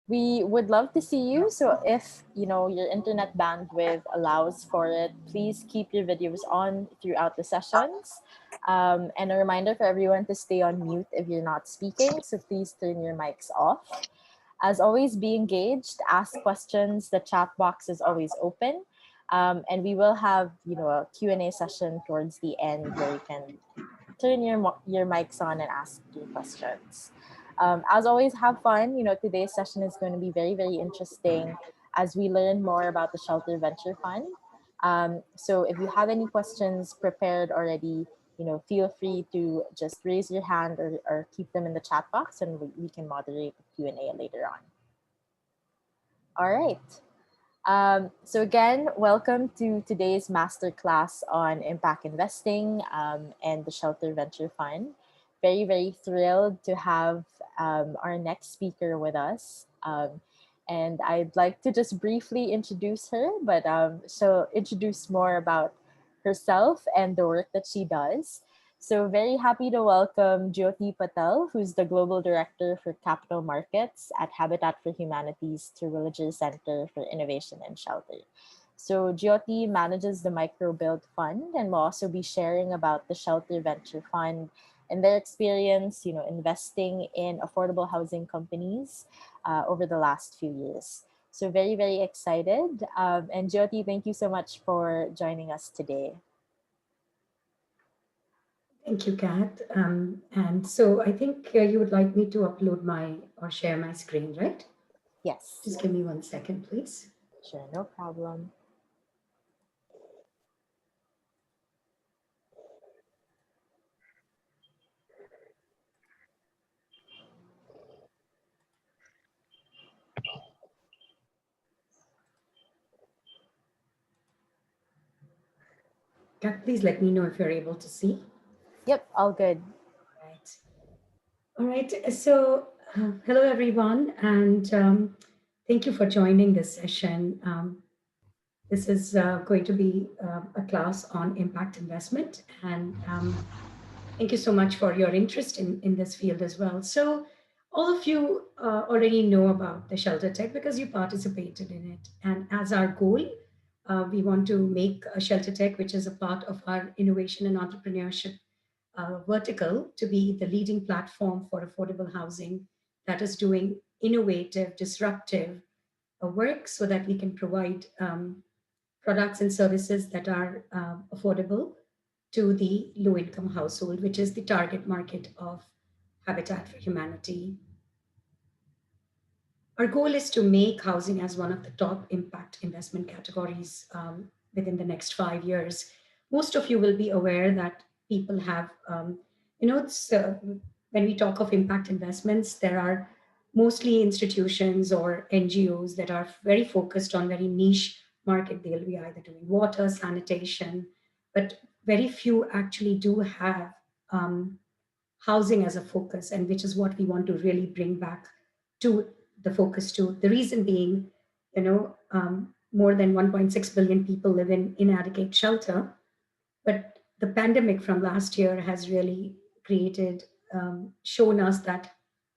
We would love to see you. So if your internet bandwidth allows for it, please keep your videos on throughout the sessions. And a reminder for everyone to stay on mute if you're not speaking. So please turn your mics off. As always, be engaged, ask questions. The chat box is always open. And we will have, a Q&A session towards the end where you can turn your mics on and ask your questions. As always, have fun. Today's session is going to be very, very interesting as we learn more about the Shelter Venture Fund. So if you have any questions prepared already, feel free to just raise your hand or keep them in the chat box and we can moderate the Q&A later on. All right. So again, welcome to today's masterclass on impact investing and the Shelter Venture Fund. Very, very thrilled to have our next speaker with us. And I'd like to just briefly introduce her, but she'll introduce more about herself and the work that she does. So very happy to welcome Jyoti Patel, who's the Global Director for Capital Markets at Habitat for Humanity's Trilogy Center for Innovation and Shelter. So Jyoti manages the Microbuild Fund and will also be sharing about the Shelter Venture Fund and their experience, investing in affordable housing companies over the last few years. So very, very excited. And Jyoti, thank you so much for joining us today. Thank you, Kat. And so I think you would like me to upload or share my screen, right? Yes. Just give me 1 second, please. Sure, no problem. Kat, please let me know if you're able to see. Yep, all good. Right. All right. So, hello, everyone, and thank you for joining this session. This is going to be a class on impact investment, and thank you so much for your interest in this field as well. So, all of you already know about the ShelterTech because you participated in it. And as our goal, we want to make a ShelterTech, which is a part of our innovation and entrepreneurship vertical, to be the leading platform for affordable housing that is doing innovative, disruptive work so that we can provide products and services that are affordable to the low income household, which is the target market of Habitat for Humanity. Our goal is to make housing as one of the top impact investment categories within the next 5 years. Most of you will be aware that people have, when we talk of impact investments, there are mostly institutions or NGOs that are very focused on very niche market. They'll be either doing water, sanitation, but very few actually do have housing as a focus, and which is what we want to really bring back to the focus to. The reason being, more than 1.6 billion people live in inadequate shelter, but the pandemic from last year has really shown us that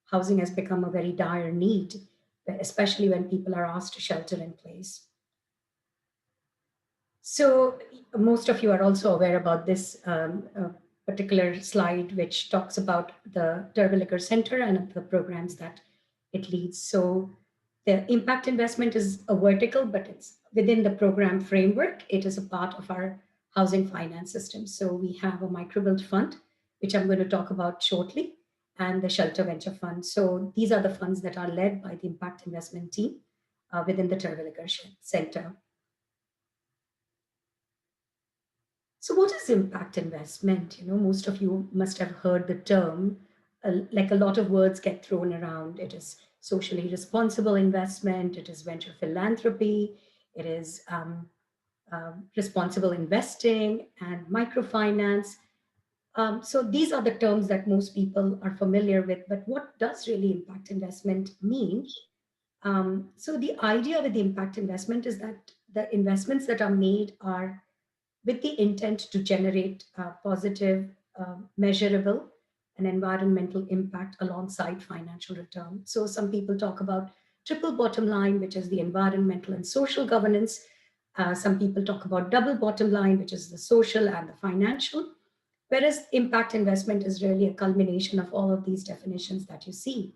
housing has become a very dire need, especially when people are asked to shelter in place. So most of you are also aware about this particular slide, which talks about the Terwilliger Center and the programs that it leads. So the impact investment is a vertical, but it's within the program framework. It is a part of our housing finance system. So we have a microbuild fund, which I'm going to talk about shortly, and the Shelter Venture Fund. So these are the funds that are led by the impact investment team within the Terwilliger Center. So, what is impact investment? Most of you must have heard the term. Like a lot of words get thrown around. It is socially responsible investment. It is venture philanthropy. It is responsible investing and microfinance. So these are the terms that most people are familiar with. But what does really impact investment mean? So the idea with the impact investment is that the investments that are made are with the intent to generate positive, measurable, and environmental impact alongside financial return. So some people talk about triple bottom line, which is the environmental and social governance. Some people talk about double bottom line, which is the social and the financial. Whereas impact investment is really a culmination of all of these definitions that you see.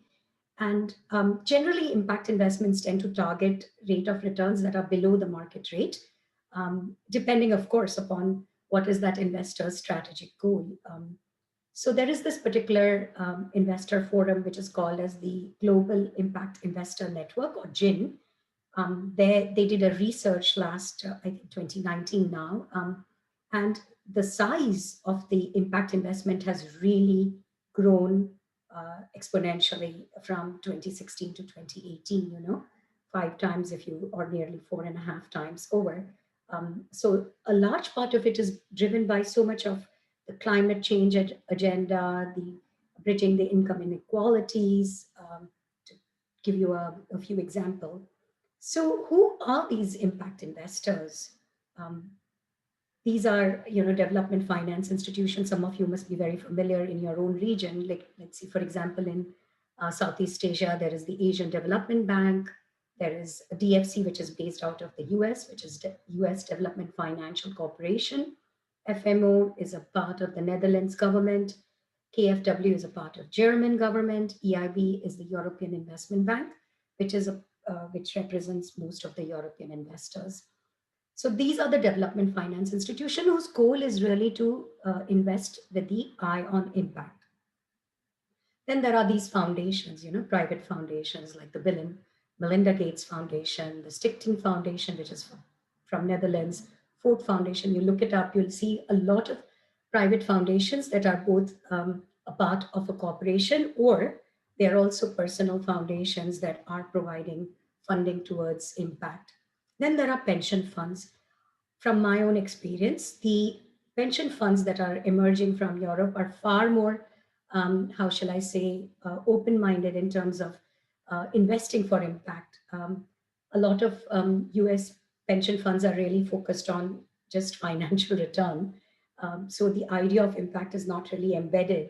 And generally, impact investments tend to target rate of returns that are below the market rate, depending, of course, upon what is that investor's strategic goal. So there is this particular investor forum, which is called as the Global Impact Investor Network, or GIN. They did a research last, I think, 2019 now, and the size of the impact investment has really grown exponentially from 2016 to 2018. Five times, if you, or nearly four and a half times over. So a large part of it is driven by so much of the climate change agenda, the bridging the income inequalities. To give you a few examples. So, who are these impact investors? Um, these are, development finance institutions. Some of you must be very familiar in your own region. Like, let's see, for example, in Southeast Asia, there is the Asian Development Bank. There is a DFC, which is based out of the US, which is the US Development Financial Corporation. FMO is a part of the Netherlands government. KfW is a part of German government. EIB is the European Investment Bank, which represents most of the European investors. So these are the development finance institution whose goal is really to invest with the eye on impact. Then there are these foundations, private foundations like the Bill and Melinda Gates Foundation, the Stichting Foundation, which is from Netherlands, Ford Foundation. You look it up, you'll see a lot of private foundations that are both a part of a corporation, or they're also personal foundations that are providing funding towards impact. Then there are pension funds. From my own experience, the pension funds that are emerging from Europe are far more, how shall I say, open minded in terms of investing for impact. A lot of US pension funds are really focused on just financial return. So the idea of impact is not really embedded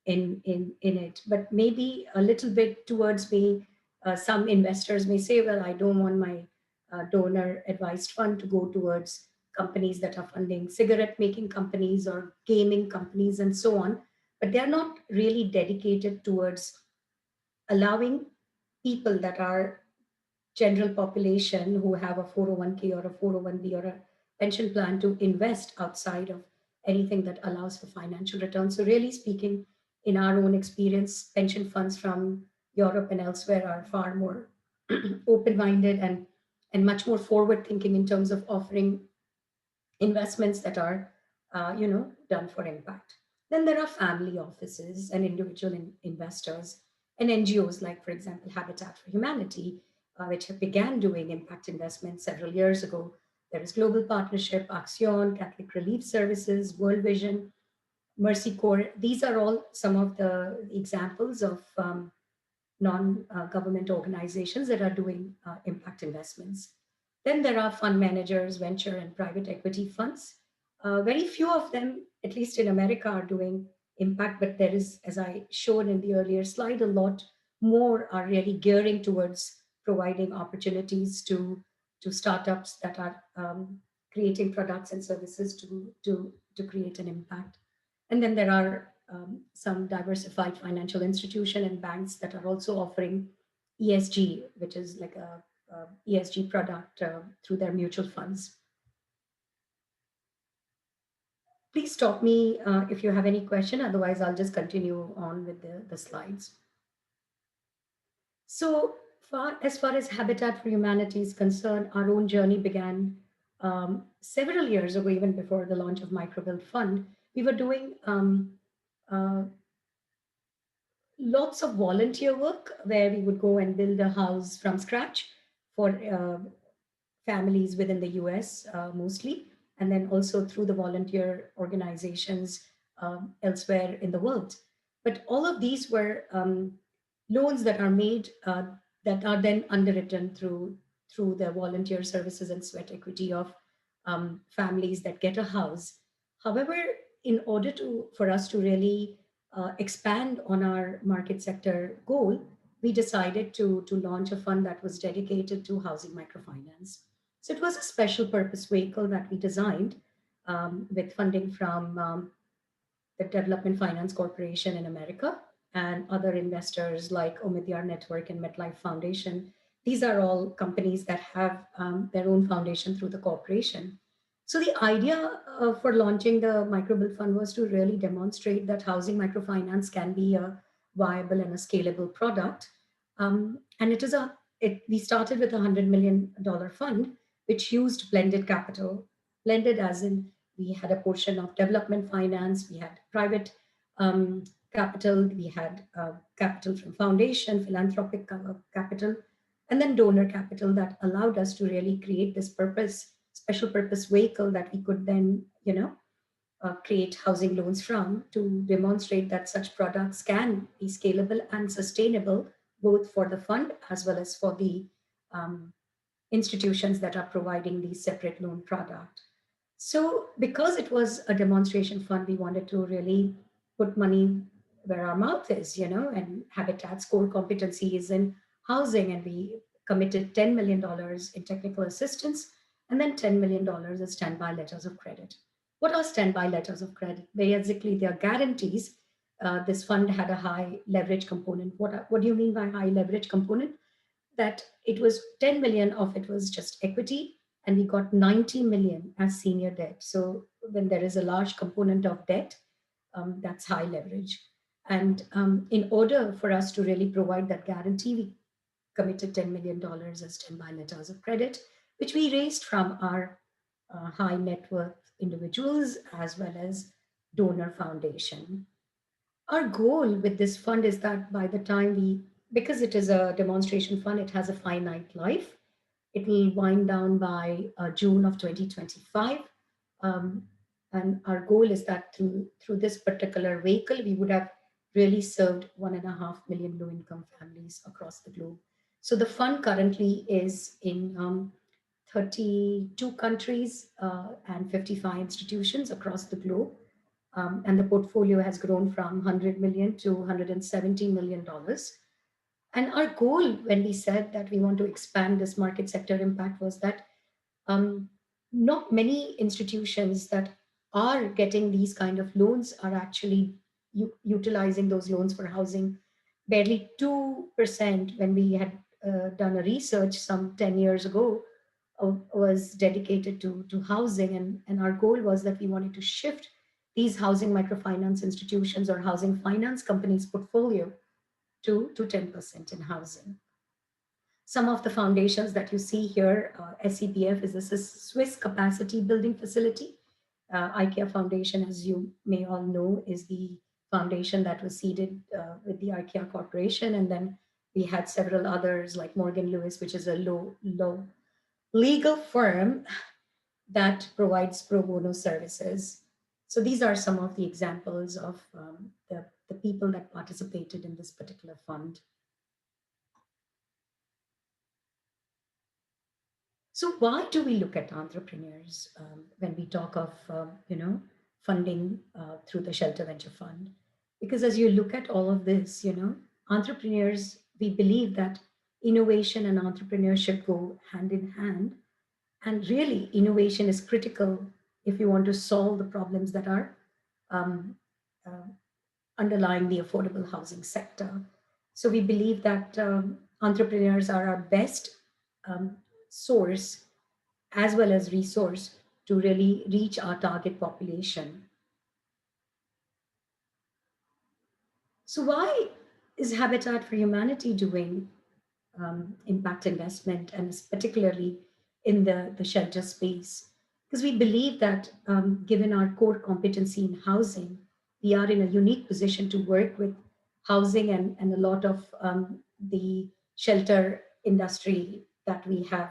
in it, but maybe a little bit towards me. Some investors may say, well, I don't want my donor advised fund to go towards companies that are funding cigarette making companies or gaming companies and so on, but they're not really dedicated towards allowing people that are general population who have a 401k or a 401b or a pension plan to invest outside of anything that allows for financial return. So really speaking, in our own experience, pension funds from Europe and elsewhere are far more open-minded and much more forward-thinking in terms of offering investments that are, done for impact. Then there are family offices and individual investors and NGOs, like, for example, Habitat for Humanity, which have began doing impact investments several years ago. There is Global Partnership, Action, Catholic Relief Services, World Vision, Mercy Corps. These are all some of the examples of non-government organizations that are doing impact investments. Then there are fund managers, venture and private equity funds. Very few of them, at least in America, are doing impact, but there is, as I showed in the earlier slide, a lot more are really gearing towards providing opportunities to startups that are creating products and services to create an impact. And then there are some diversified financial institution and banks that are also offering ESG, which is like a ESG product through their mutual funds. Please stop me if you have any question. Otherwise, I'll just continue on with the slides. So as far as Habitat for Humanity is concerned, our own journey began several years ago, even before the launch of Microbuild Fund. We were doing uh, lots of volunteer work where we would go and build a house from scratch for families within the US mostly, and then also through the volunteer organizations elsewhere in the world. But all of these were loans that are made that are then underwritten through the volunteer services and sweat equity of families that get a house. However, in order for us to really expand on our market sector goal, we decided to launch a fund that was dedicated to housing microfinance. So it was a special purpose vehicle that we designed with funding from the Development Finance Corporation in America and other investors like Omidyar Network and MetLife Foundation. These are all companies that have their own foundation through the corporation. So the idea for launching the microbill fund was to really demonstrate that housing microfinance can be a viable and a scalable product. And we started with $100 million fund, which used blended capital, blended as in we had a portion of development finance, we had private capital, we had capital from foundation, philanthropic capital, and then donor capital that allowed us to really create this special purpose vehicle that we could then, create housing loans from to demonstrate that such products can be scalable and sustainable, both for the fund as well as for the um, institutions that are providing these separate loan product. So, because it was a demonstration fund, we wanted to really put money where our mouth is, and Habitat's core competency is in housing, and we committed $10 million in technical assistance and then $10 million as standby letters of credit. What are standby letters of credit? Basically, they are guarantees. This fund had a high leverage component. What do you mean by high leverage component? That it was 10 million of it was just equity, and we got 90 million as senior debt. So when there is a large component of debt, that's high leverage. And in order for us to really provide that guarantee, we committed $10 million as standby letters of credit, which we raised from our high net worth individuals as well as donor foundation. Our goal with this fund is that by the time because it is a demonstration fund, it has a finite life. It will wind down by June of 2025. Um, and our goal is that through this particular vehicle, we would have really served 1.5 million low income families across the globe. So the fund currently is in 32 countries and 55 institutions across the globe. And the portfolio has grown from 100 million to $170 million. And our goal when we said that we want to expand this market sector impact was that um, not many institutions that are getting these kind of loans are actually utilizing those loans for housing. Barely 2% when we had done a research some 10 years ago was dedicated to housing. And our goal was that we wanted to shift these housing microfinance institutions or housing finance companies portfolio to 10% in housing. Some of the foundations that you see here, SCPF is a Swiss capacity building facility. IKEA Foundation, as you may all know, is the foundation that was seeded with the IKEA Corporation. And then we had several others like Morgan Lewis, which is a low legal firm that provides pro bono services. So these are some of the examples of the people that participated in this particular fund. So why do we look at entrepreneurs when we talk of funding through the Shelter Venture Fund? Because as you look at all of this, entrepreneurs, we believe that innovation and entrepreneurship go hand in hand. And really, innovation is critical if you want to solve the problems that are um, uh, underlying the affordable housing sector. So we believe that entrepreneurs are our best um, source as well as resource to really reach our target population. So why is Habitat for Humanity doing impact investment, and particularly in the shelter space? Because we believe that given our core competency in housing, we are in a unique position to work with housing and a lot of the shelter industry that we have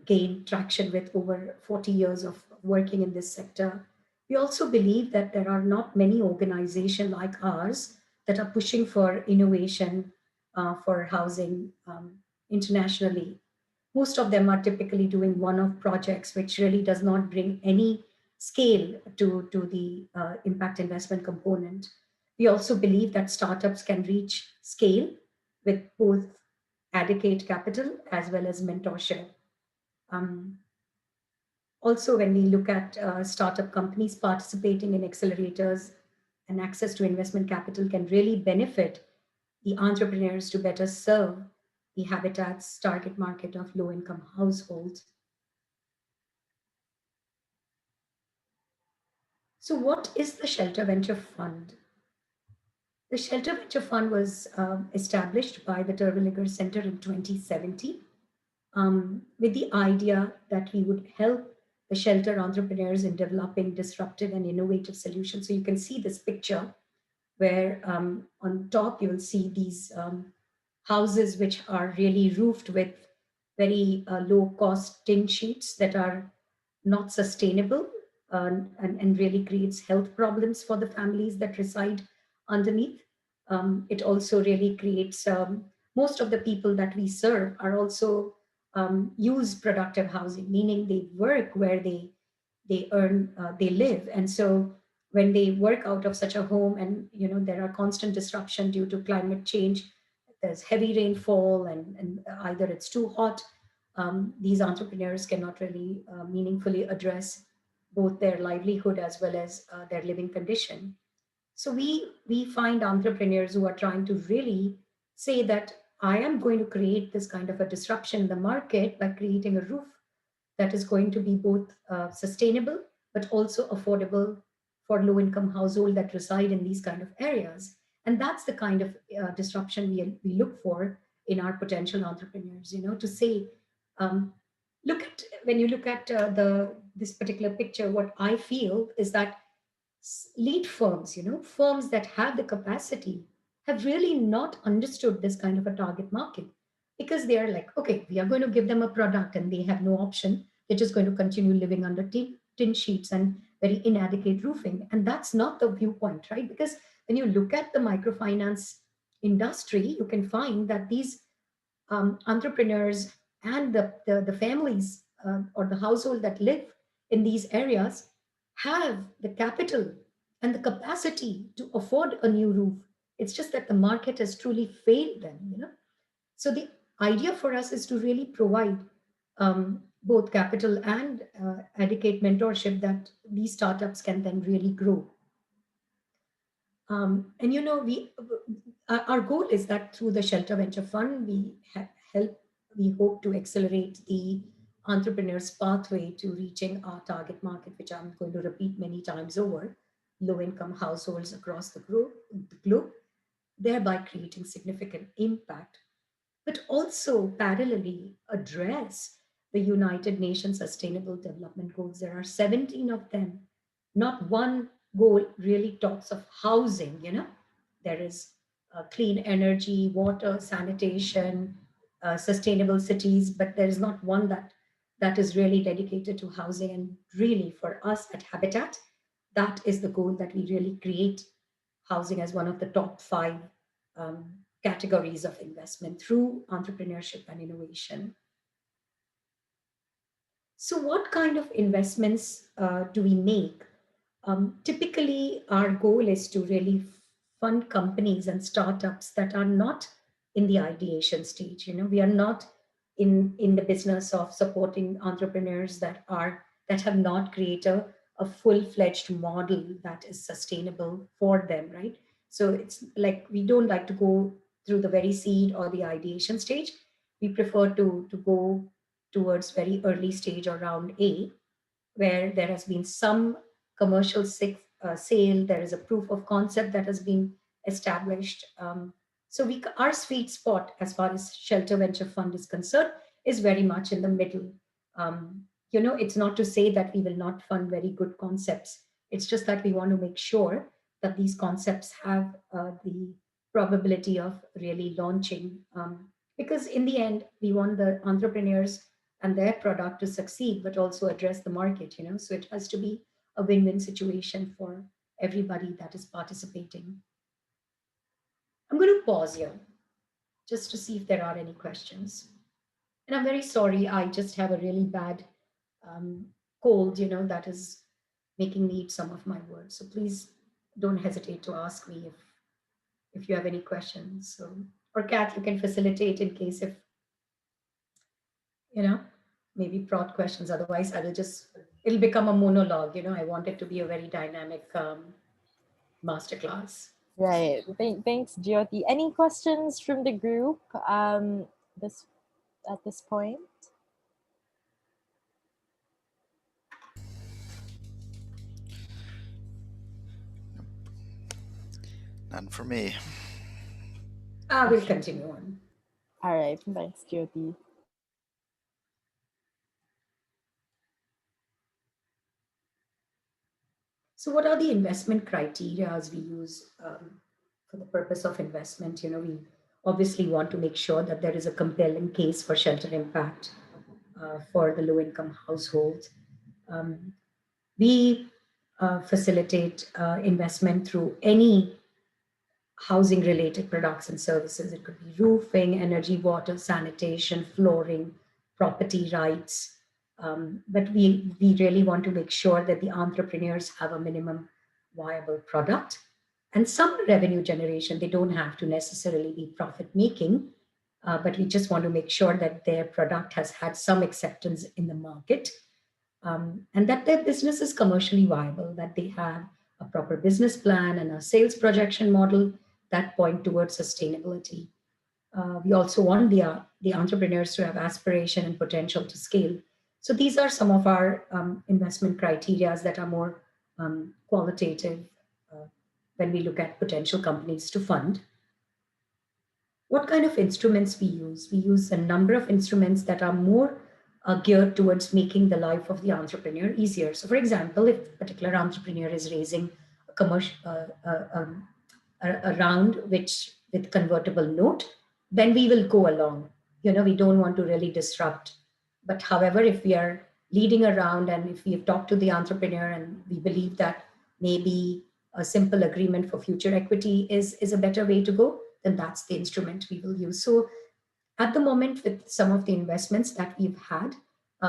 gained traction with over 40 years of working in this sector. We also believe that there are not many organizations like ours that are pushing for innovation for housing internationally. Most of them are typically doing one-off projects, which really does not bring any scale to the impact investment component. We also believe that startups can reach scale with both adequate capital as well as mentorship. Um, Also, when we look at startup companies participating in accelerators and access to investment capital can really benefit the entrepreneurs to better serve the Habitat's target market of low income households. So, what is the Shelter Venture Fund? The Shelter Venture Fund was established by the Terwilliger Center in 2017 with the idea that we would help the shelter entrepreneurs in developing disruptive and innovative solutions. So you can see this picture where on top you'll see these houses which are really roofed with very low cost tin sheets that are not sustainable and really creates health problems for the families that reside underneath. It also really creates most of the people that we serve are also use productive housing, meaning they work where they earn they live, and so when they work out of such a home and there are constant disruption due to climate change, there's heavy rainfall and either it's too hot, these entrepreneurs cannot really meaningfully address both their livelihood as well as their living condition. So we find entrepreneurs who are trying to really say that I am going to create this kind of a disruption in the market by creating a roof that is going to be both sustainable but also affordable for low income households that reside in these kind of areas. And that's the kind of disruption we look for in our potential entrepreneurs, to say, um, look at when you look at the this particular picture, what I feel is that lead firms, firms that have the capacity, have really not understood this kind of a target market, because they are like, okay, we are going to give them a product and they have no option. They're just going to continue living under tin sheets and very inadequate roofing. And that's not the viewpoint, right? Because when you look at the microfinance industry, you can find that these entrepreneurs and the families or the household that live in these areas have the capital and the capacity to afford a new roof. It's just that the market has truly failed them. So the idea for us is to really provide both capital and adequate mentorship that these startups can then really grow. And we our goal is that through the Shelter Venture Fund, we hope to accelerate the entrepreneur's pathway to reaching our target market, which I'm going to repeat many times over, low income households across the globe, thereby creating significant impact, but also parallelly address the United Nations Sustainable Development Goals. There are 17 of them. Not one goal really talks of housing. There is clean energy, water, sanitation, sustainable cities, but there is not one that is really dedicated to housing. And really, for us at Habitat, that is the goal, that we really create housing as one of the top five um, categories of investment through entrepreneurship and innovation. So, what kind of investments do we make? Typically, our goal is to really fund companies and startups that are not in the ideation stage. We are not in the business of supporting entrepreneurs that have not created a full-fledged model that is sustainable for them, right? So it's like we don't like to go through the very seed or the ideation stage. We prefer to go towards very early stage or round A, where there has been some commercial sale, there is a proof of concept that has been established. So our sweet spot as far as Shelter Venture Fund is concerned is very much in the middle. It's not to say that we will not fund very good concepts. It's just that we want to make sure that these concepts have the probability of really launching. Because in the end, we want the entrepreneurs and their product to succeed, but also address the market. So it has to be a win win situation for everybody that is participating. I'm going to pause here just to see if there are any questions. And I'm very sorry, I just have a really bad um, cold, that is making me eat some of my words. So please don't hesitate to ask me if if you have any questions. So, or Kat, you can facilitate in case if, you know, maybe prod questions. Otherwise, I will just, it'll become a monologue. I want it to be a very dynamic masterclass. Right. Thanks, Jyoti. Any questions from the group this at this point? None for me. We'll continue on. All right. Thanks, Jyoti. So, what are the investment criteria we use for the purpose of investment? We obviously want to make sure that there is a compelling case for shelter impact for the low income households. Um, we facilitate investment through any housing related products and services. It could be roofing, energy, water, sanitation, flooring, property rights. But we really want to make sure that the entrepreneurs have a minimum viable product and some revenue generation. They don't have to necessarily be profit making, but we just want to make sure that their product has had some acceptance in the market, and that their business is commercially viable, that they have a proper business plan and a sales projection model that point towards sustainability. We also want the entrepreneurs to have aspiration and potential to scale. So these are some of our investment criteria that are more qualitative when we look at potential companies to fund. What kind of instruments we use? We use a number of instruments that are more geared towards making the life of the entrepreneur easier. So, for example, if a particular entrepreneur is raising a commercial a round which with convertible note, then we will go along. We don't want to really disrupt. But however, if we are leading around and if we have talked to the entrepreneur and we believe that maybe a simple agreement for future equity is a better way to go, then that's the instrument we will use. So at the moment, with some of the investments that we've had,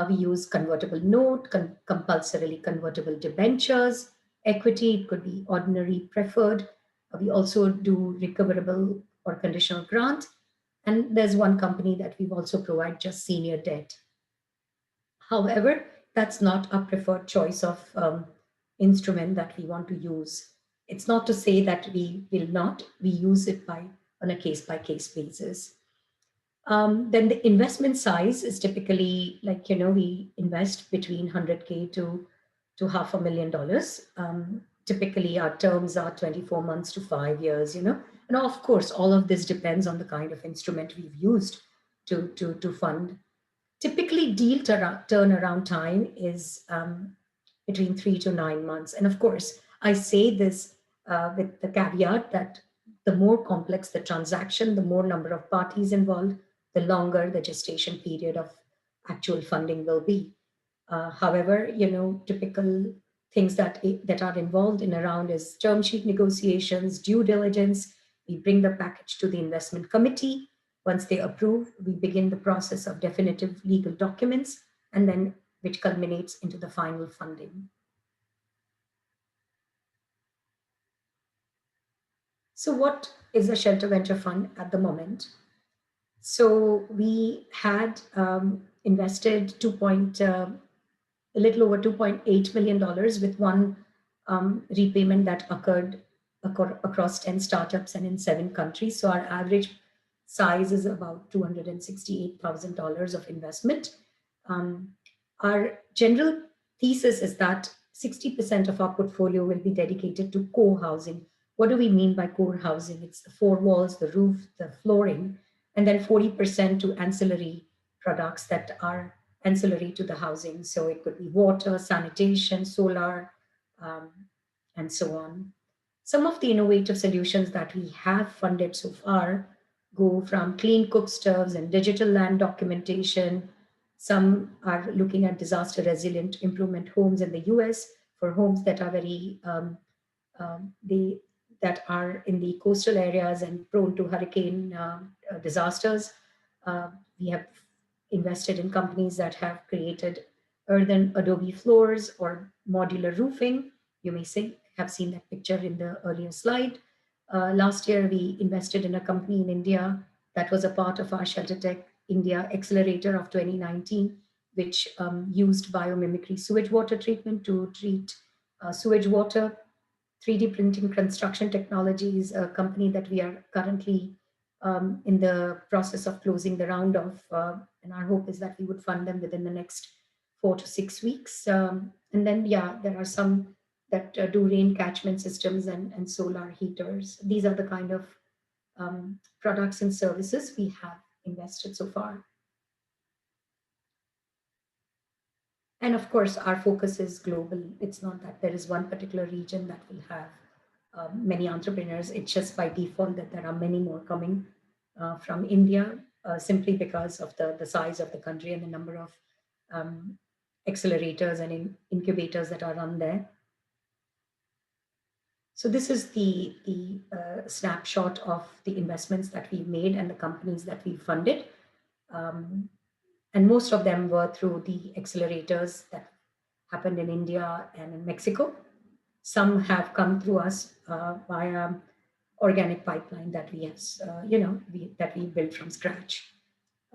we use convertible note, compulsorily convertible debentures, equity, it could be ordinary preferred. We also do recoverable or conditional grant. And there's one company that we've also provide just senior debt. However, that's not a preferred choice of instrument that we want to use. It's not to say that we will not, we use it on a case by case basis. Then the investment size is typically like, we invest between 100K to $500,000. Typically, our terms are 24 months to 5 years, And of course, all of this depends on the kind of instrument we've used to fund. Typically, deal turnaround time is between 3 to 9 months. And of course, I say this with the caveat that the more complex the transaction, the more number of parties involved, the longer the gestation period of actual funding will be. However, typical things that are involved in around is term sheet negotiations, due diligence. We bring the package to the investment committee. Once they approve, we begin the process of definitive legal documents, and then which culminates into the final funding. So, what is a Shelter Venture Fund at the moment? So, we had invested a little over $2.8 million with one repayment that occurred across 10 startups and in 7 countries. So, our average size is about $268,000 of investment. Our general thesis is that 60% of our portfolio will be dedicated to core housing. What do we mean by core housing? It's the four walls, the roof, the flooring, and then 40% to ancillary products that are ancillary to the housing. So it could be water, sanitation, solar, um, and so on. Some of the innovative solutions that we have funded so far go from clean cook stoves and digital land documentation. Some are looking at disaster resilient improvement homes in the US for homes that are very they that are in the coastal areas and prone to hurricane disasters. We have invested in companies that have created earthen adobe floors or modular roofing. You may have seen that picture in the earlier slide. Last year, we invested in a company in India that was a part of our ShelterTech India Accelerator of 2019, which used biomimicry sewage water treatment to treat sewage water. 3D printing construction technology is a company that we are currently in the process of closing the round of. And our hope is that we would fund them within the next 4 to 6 weeks. And then, yeah, there are some that do rain catchment systems and solar heaters. These are the kind of products and services we have invested so far. And of course, our focus is global. It's not that there is one particular region that will have many entrepreneurs. It's just by default that there are many more coming from India, simply because of the size of the country and the number of um, accelerators and incubators that are run there. So this is the snapshot of the investments that we've made and the companies that we funded. Um, and most of them were through the accelerators that happened in India and in Mexico. Some have come through us via organic pipeline that we have, that we built from scratch.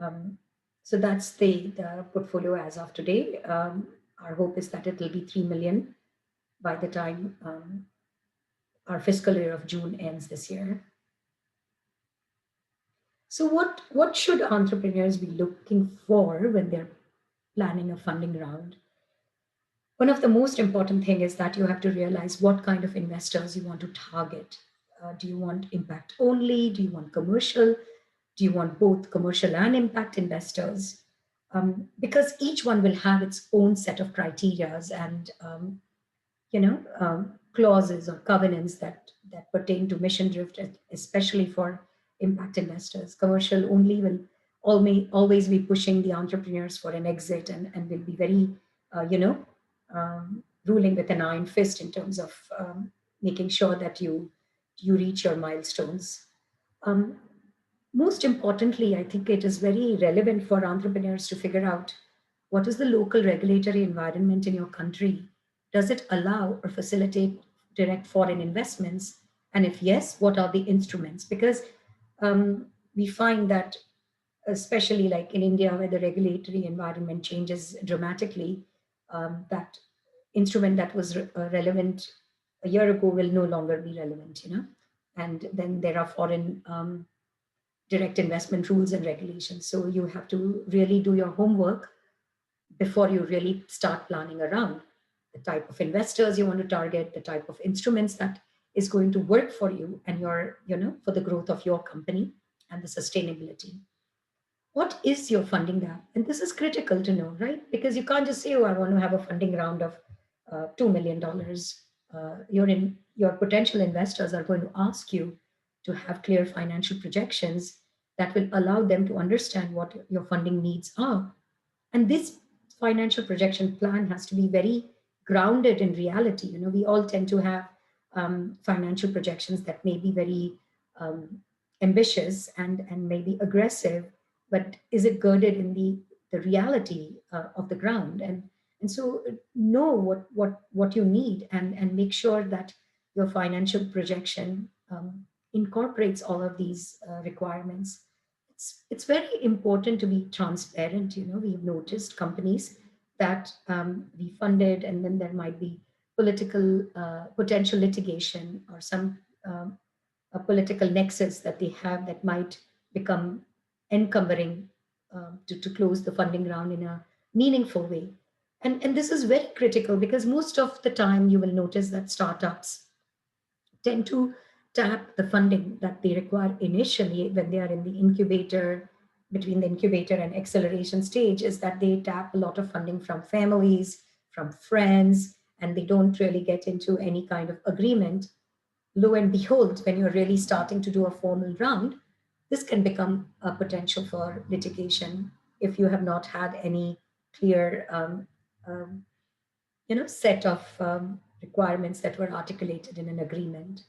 Um, so that's the portfolio as of today. Our hope is that it will be 3 million by the time our fiscal year of June ends this year. So what should entrepreneurs be looking for when they're planning a funding round? One of the most important thing is that you have to realize what kind of investors you want to target. Do you want impact only? Do you want commercial? Do you want both commercial and impact investors? Because each one will have its own set of criterias and clauses or covenants that pertain to mission drift, especially for impact investors. Commercial only will always be pushing the entrepreneurs for an exit and will be very, ruling with an iron fist in terms of making sure that you reach your milestones. Um, Most importantly, I think it is very relevant for entrepreneurs to figure out what is the local regulatory environment in your country. Does it allow or facilitate direct foreign investments? And if yes, what are the instruments? Because we find that, especially like in India, where the regulatory environment changes dramatically, that instrument that was relevant a year ago will no longer be relevant, And then there are foreign direct investment rules and regulations. So you have to really do your homework before you really start planning around the type of investors you want to target, the type of instruments that is going to work for you and for the growth of your company and the sustainability. What is your funding gap? And this is critical to know, right? Because you can't just say, oh, I want to have a funding round of $2 million. Your potential investors are going to ask you to have clear financial projections that will allow them to understand what your funding needs are. And this financial projection plan has to be very grounded in reality. We all tend to have financial projections that may be very um, ambitious and maybe aggressive, but is it girded in the reality of the ground? And so know what you need and make sure that your financial projection incorporates all of these requirements. It's very important to be transparent. We've noticed companies that we funded, and then there might be political potential litigation or some a political nexus that they have that might become encumbering to close the funding round in a meaningful way. And this is very critical because most of the time you will notice that startups tend to tap the funding that they require initially when they are in the incubator, between the incubator and acceleration stage, is that they tap a lot of funding from families, from friends, and they don't really get into any kind of agreement. Lo and behold, when you're really starting to do a formal round, this can become a potential for litigation if you have not had any clear um, set of requirements that were articulated in an agreement.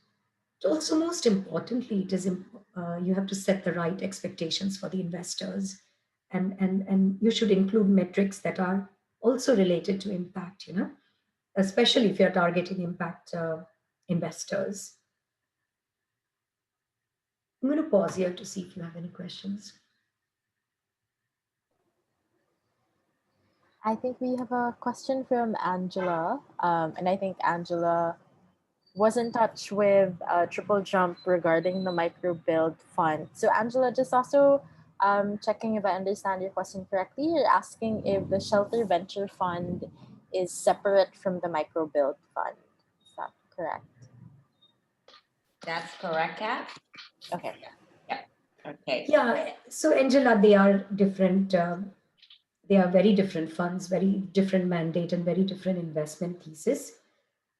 But also, most importantly, you have to set the right expectations for the investors, and you should include metrics that are also related to impact. Especially if you're targeting impact investors. I'm going to pause here to see if you have any questions. I think we have a question from Angela. And I think Angela was in touch with Triple Jump regarding the micro build fund. So, Angela, just also checking if I understand your question correctly. You're asking if the Shelter Venture Fund is separate from the micro build fund. Is that correct? That's correct, Kat? Okay. Yeah. Okay. Yeah, so Angela, they are different. They are very different funds, very different mandate, and very different investment thesis.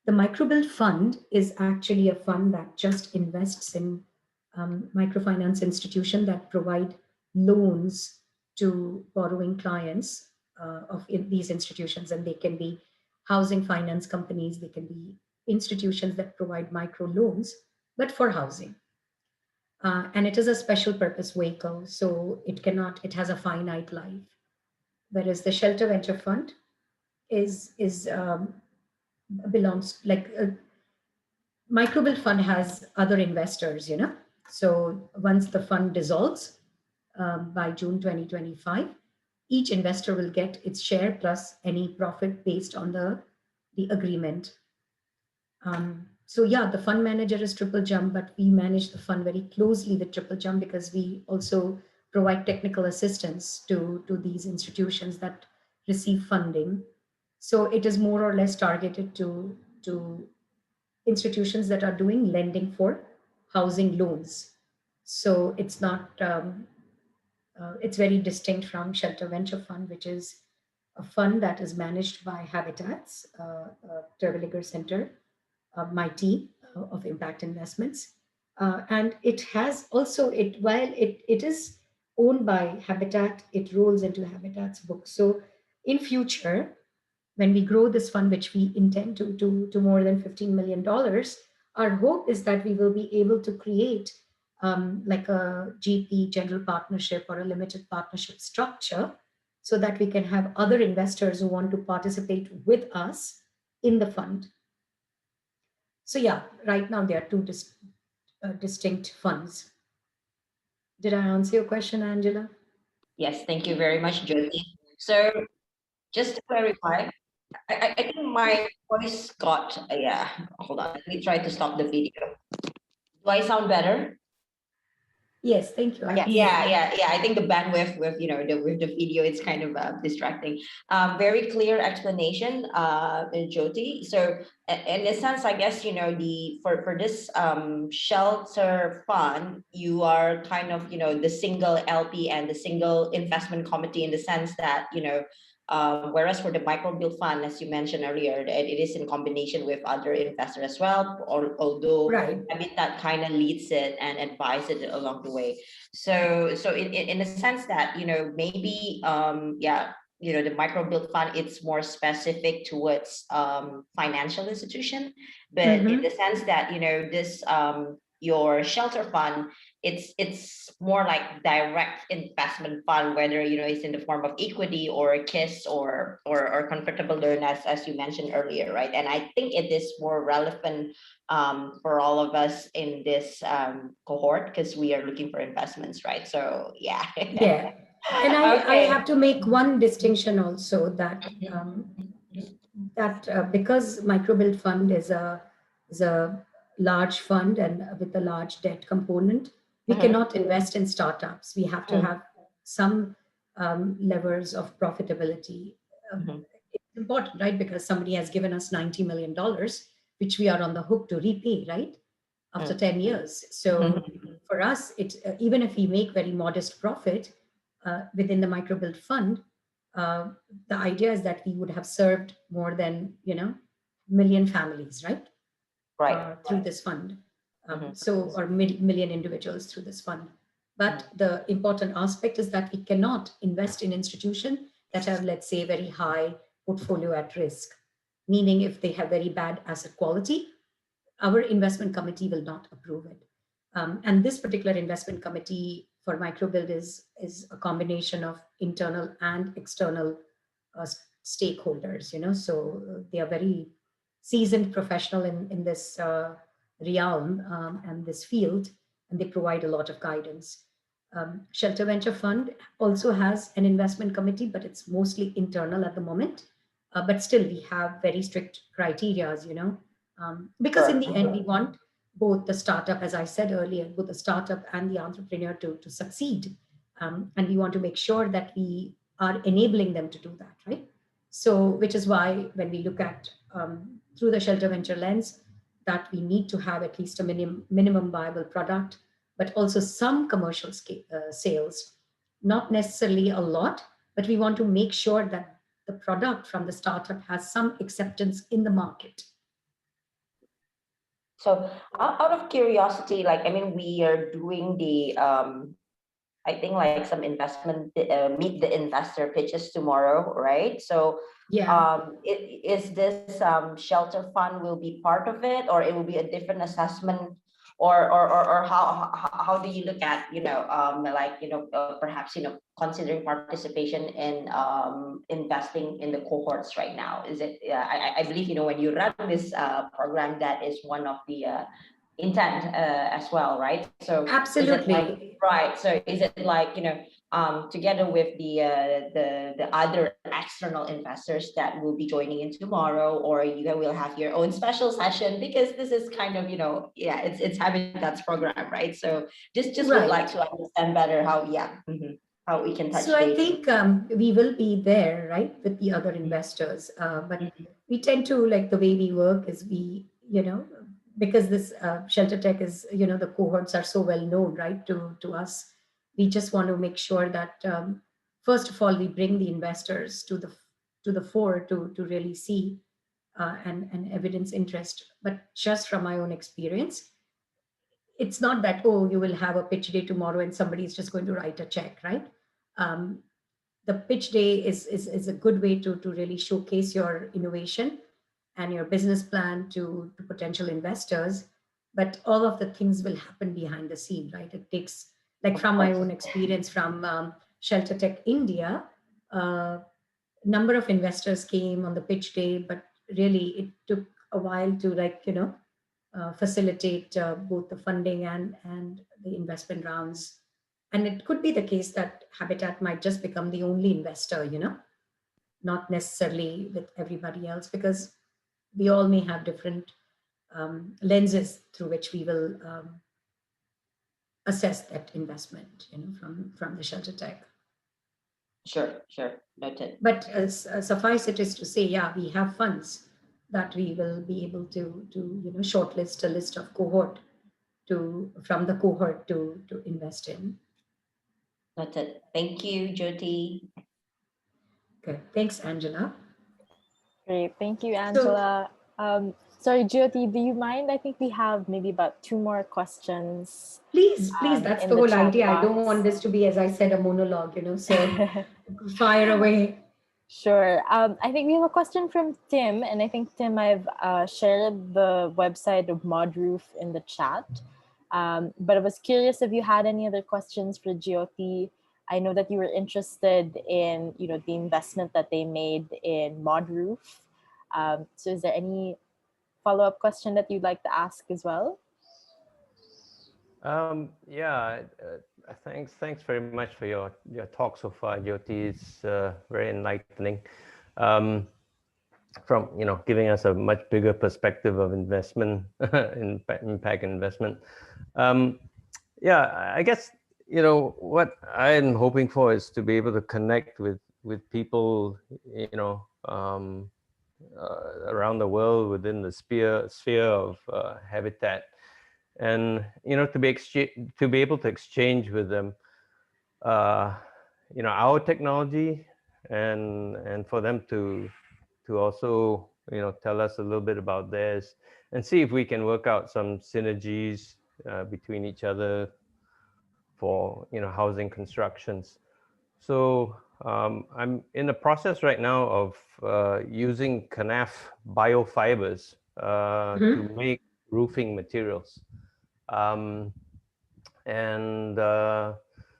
The microbuild fund is actually a fund that just invests in microfinance institutions that provide loans to borrowing clients these institutions, and they can be housing finance companies, they can be institutions that provide micro loans, but for housing. And it is a special purpose vehicle, so it has a finite life. Whereas the Shelter Venture Fund is belongs like microbill fund has other investors, So once the fund dissolves by June 2025, each investor will get its share plus any profit based on the agreement. So yeah, the fund manager is Triple Jump, but we manage the fund very closely with Triple Jump because we also provide technical assistance to these institutions that receive funding. So it is more or less targeted to institutions that are doing lending for housing loans. So it's not it's very distinct from Shelter Venture Fund, which is a fund that is managed by Habitats, Terwilliger Center, my team of impact investments. And it has also, while it is owned by Habitat, it rolls into Habitat's book. So in future, when we grow this fund, which we intend to more than $15 million, our hope is that we will be able to create like a GP general partnership or a limited partnership structure so that we can have other investors who want to participate with us in the fund. So yeah, right now there are two distinct funds. Did I answer your question, Angela? Yes, thank you very much, Jyoti. So just to clarify, I think my voice got, yeah, hold on. Let me try to stop the video. Do I sound better? Yes, thank you. I can hear Yeah, you. yeah. I think the bandwidth with with the video, it's kind of distracting. Very clear explanation, Jyoti. So in a sense, I guess the for this shelter fund, you are kind of the single LP and the single investment committee in the sense that whereas for the micro build fund, as you mentioned earlier, it is in combination with other investors as well, or although Right. Habitat kind of leads it and advises it along the way. So in a sense that maybe yeah, the micro build fund, it's more specific towards financial institution, but in the sense that this your shelter fund, it's more like direct investment fund, whether it's in the form of equity or KISS or convertible loan, as you mentioned earlier, right? And I think it is more relevant for all of us in this cohort because we are looking for investments, right? So yeah. Yeah. And I Okay. have to make one distinction also that because microbuild fund is a large fund and with a large debt component, we cannot invest in startups. We have to have some levers of profitability. It's important, right? Because somebody has given us $90 million, which we are on the hook to repay, right? After 10 years. So for us, even if we make very modest profit within the microbuild fund, the idea is that we would have served more than million families, right? Right. Through this fund. Or million individuals through this fund. But the important aspect is that we cannot invest in institutions that have, let's say, very high portfolio at risk. Meaning, if they have very bad asset quality, our investment committee will not approve it. And this particular investment committee for microbuild is a combination of internal and external stakeholders. So they are very seasoned professional in this realm and this field. and they provide a lot of guidance. Shelter Venture Fund also has an investment committee, but it's mostly internal at the moment. But still, we have very strict criterias, because in Sure. the end, we want both the startup, as I said earlier, both the startup and the entrepreneur to succeed. And we want to make sure that we are enabling them to do that, right? So, which is why when we look at through the Shelter Venture lens, that we need to have at least a minimum viable product, but also some commercial sales, not necessarily a lot, but we want to make sure that the product from the startup has some acceptance in the market. So out of curiosity, like, I mean, we are doing the I think like some investment meet the investor pitches tomorrow, right? So Yeah. is this shelter fund will be part of it, or it will be a different assessment, or how do you look at, like, perhaps, considering participation in investing in the cohorts right now? Is it I believe, when you run this program, that is one of the intent as well, right? So is it like, Absolutely. right, so is it like, together with the other external investors that will be joining in tomorrow, or you will have your own special session, because this is kind of, yeah, it's Habitat's program, right? So just would like Right. to understand better how, how we can touch So I base. think we will be there, right, with the other investors. But we tend to, like, the way we work is because this Shelter Tech is, the cohorts are so well known, right, to us. We just want to make sure that first of all we bring the investors to the fore to really see and evidence interest. But just from my own experience, it's not that, oh, you will have a pitch day tomorrow and somebody is just going to write a check, right? Um, the pitch day is a good way to really showcase your innovation and your business plan to potential investors. But all of the things will happen behind the scene, right? It takes, like, Of from my course. own experience from Shelter Tech India, number of investors came on the pitch day, but really it took a while to, like, facilitate both the funding and the investment rounds. And it could be the case that Habitat might just become the only investor, not necessarily with everybody else, because we all may have different lenses through which we will assess that investment, from the Shelter Tech. Sure, noted. But suffice it is to say, yeah, we have funds that we will be able to shortlist a list of cohort from the cohort to invest in. Noted. Thank you, Jyoti. Okay, thanks, Angela. Great. Thank you, So Angela. Sorry, Jyoti, do you mind? I think we have maybe about two more questions please, that's in the the whole chat idea. I don't box. want this to be, as I said, a monologue, so fire away. Sure. I think we have a question from Tim, and I think, Tim, I've shared the website of Modroof in the chat. But I was curious if you had any other questions for Jyoti. I know that you were interested in, the investment that they made in Modroof. So is there any follow-up question that you'd like to ask as well? Yeah, thanks very much for your talk so far, Jyoti. It's very enlightening. From giving us a much bigger perspective of investment, impact investment. Yeah, I guess what I'm hoping for is to be able to connect with people around the world within the sphere of Habitat, and to be able to exchange with them our technology, and for them to also tell us a little bit about theirs, and see if we can work out some synergies between each other for housing constructions. So I'm in the process right now of using Canaf biofibers to make roofing materials. And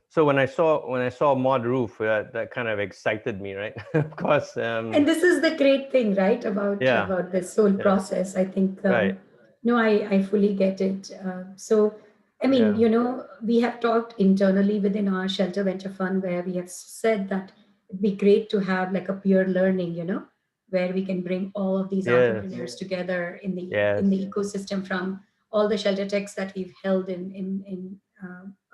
so when I saw Modroof, that kind of excited me, right? Of course. And this is the great thing, right, about this whole process. I think Right. no, I fully get it. So I mean, Yeah. we have talked internally within our Shelter Venture Fund where we have said that it'd be great to have like a peer learning, where we can bring all of these Yes. entrepreneurs together in Yes. the ecosystem from all the shelter techs that we've held in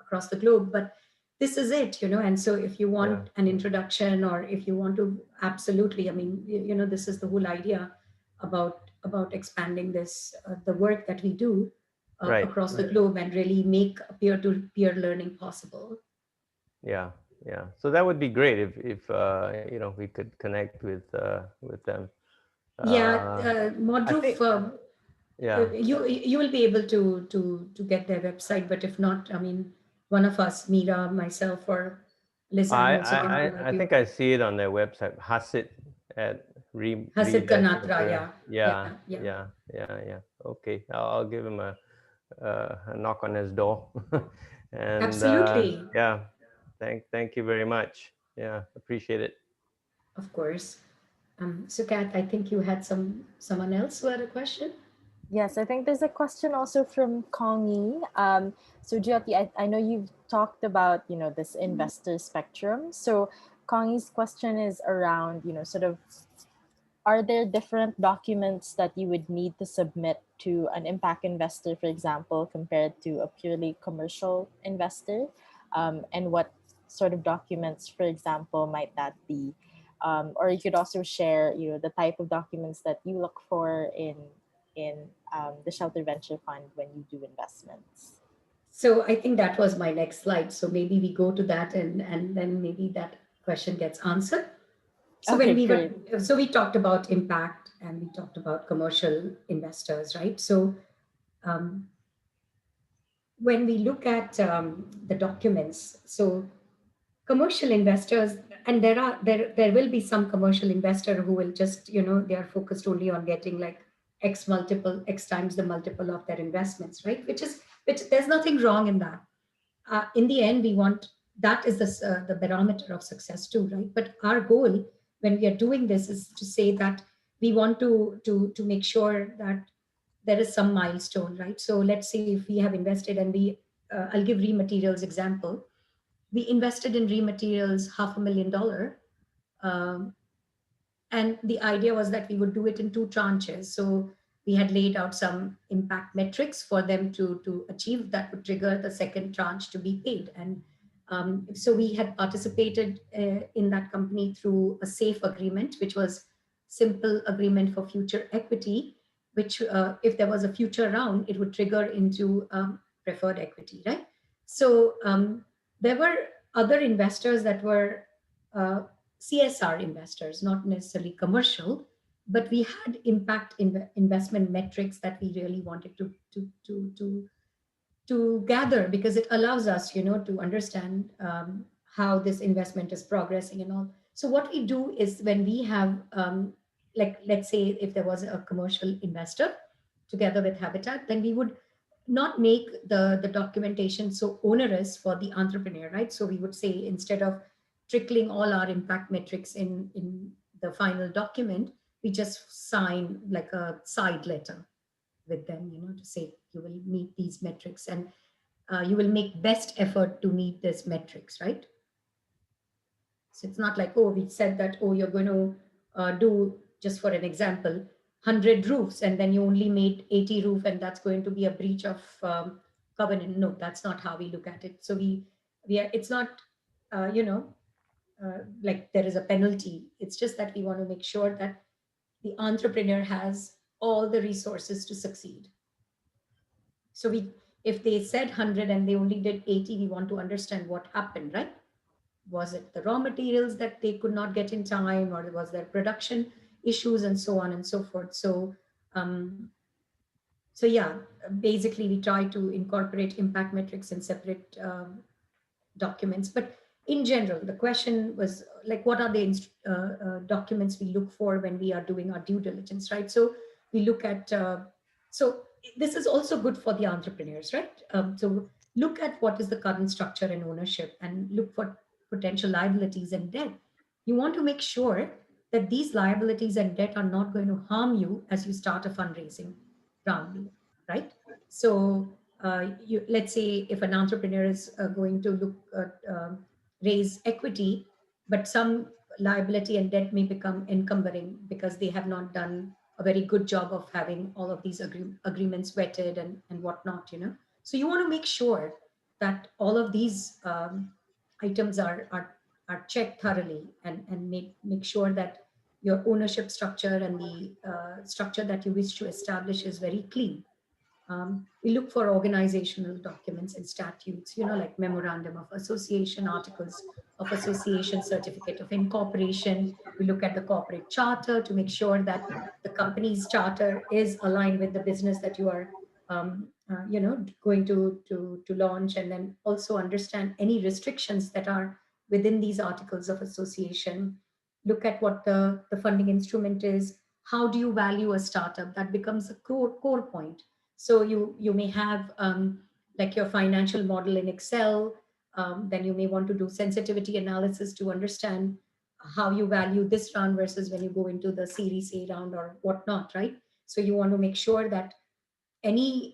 across the globe. But this is it, and so if you Yeah. want an introduction or if you want to, absolutely, I mean, this is the whole idea about expanding this the work that we do Right. across the globe and really make peer-to-peer learning possible. Yeah. Yeah. So that would be great if we could connect with them. Yeah, I think. Modroof, Yeah. you will be able to get their website, but if not, I mean, one of us, Mira, myself, or I, Lizanne also can I, I provide I you. think I see it on their website. Hasit at re Hasid dash Kanatra, venture. yeah, Yeah, yeah, yeah. Okay, I'll give him a knock on his door. And absolutely, yeah, thank you very much. Yeah, appreciate it. of course. So, Kat, I think you had someone else who had a question. Yes, I think there's a question also from Kongi. So Jyoti, I know you've talked about, this investor spectrum. So Kongi's question is around, sort of, are there different documents that you would need to submit to an impact investor, for example, compared to a purely commercial investor? And what sort of documents, for example, might that be? Or you could also share, the type of documents that you look for in the Shelter Venture Fund when you do investments. So I think that was my next slide. So maybe we go to that and then maybe that question gets answered. So when Okay, we were great. so we talked about impact and we talked about commercial investors, right? So um, when we look at the documents, so commercial investors, and there will be some commercial investor who will just, they are focused only on getting like x times the multiple of their investments, right? Which there's nothing wrong in that. In the end, we want, that is the barometer of success too, right? But our goal when we are doing this is to say that we want to make sure that there is some milestone, right? So let's say if we have invested and I'll give Rematerials example. We invested in Rematerials $500,000, um, and the idea was that we would do it in two tranches. So we had laid out some impact metrics for them to achieve that would trigger the second tranche to be paid. And so we had participated in that company through a SAFE agreement, which was simple agreement for future equity, which if there was a future round, it would trigger into preferred equity, right? So there were other investors that were uh, CSR investors, not necessarily commercial, but we had impact investment metrics that we really wanted to gather because it allows us, to understand how this investment is progressing and all. So what we do is when we have, like, let's say if there was a commercial investor together with Habitat, then we would not make the documentation so onerous for the entrepreneur, right? So we would say instead of trickling all our impact metrics in the final document, we just sign like a side letter with them, to say you will meet these metrics and you will make best effort to meet these metrics, right? So it's not like, oh, we said that, oh, you're going to do, just for an example, 100 roofs and then you only made 80 roof and that's going to be a breach of covenant. No, that's not how we look at it. So we are, it's not, like there is a penalty. It's just that we want to make sure that the entrepreneur has all the resources to succeed. So if they said 100 and they only did 80, we want to understand what happened, right? Was it the raw materials that they could not get in time, or was there production issues, and so on and so forth? Um, so yeah, basically we try to incorporate impact metrics in separate documents. But in general, the question was like, what are the documents we look for when we are doing our due diligence, right? So we look at, so this is also good for the entrepreneurs, right? So look at what is the current structure and ownership and look for potential liabilities and debt. You want to make sure that these liabilities and debt are not going to harm you as you start a fundraising round, right? So let's say if an entrepreneur is going to look raise equity, but some liability and debt may become encumbering because they have not done a very good job of having all of these agreements vetted and whatnot, So you want to make sure that all of these items are checked thoroughly, and make sure that your ownership structure and the structure that you wish to establish is very clean. We look for organizational documents and statutes, like memorandum of association, articles of association, certificate of incorporation. We look at the corporate charter to make sure that the company's charter is aligned with the business that you are, going to launch, and then also understand any restrictions that are within these articles of association. Look at what the funding instrument is. How do you value a startup? That becomes a core point. So you may have like your financial model in Excel. Then you may want to do sensitivity analysis to understand how you value this round versus when you go into the Series A round or whatnot, right? So you want to make sure that any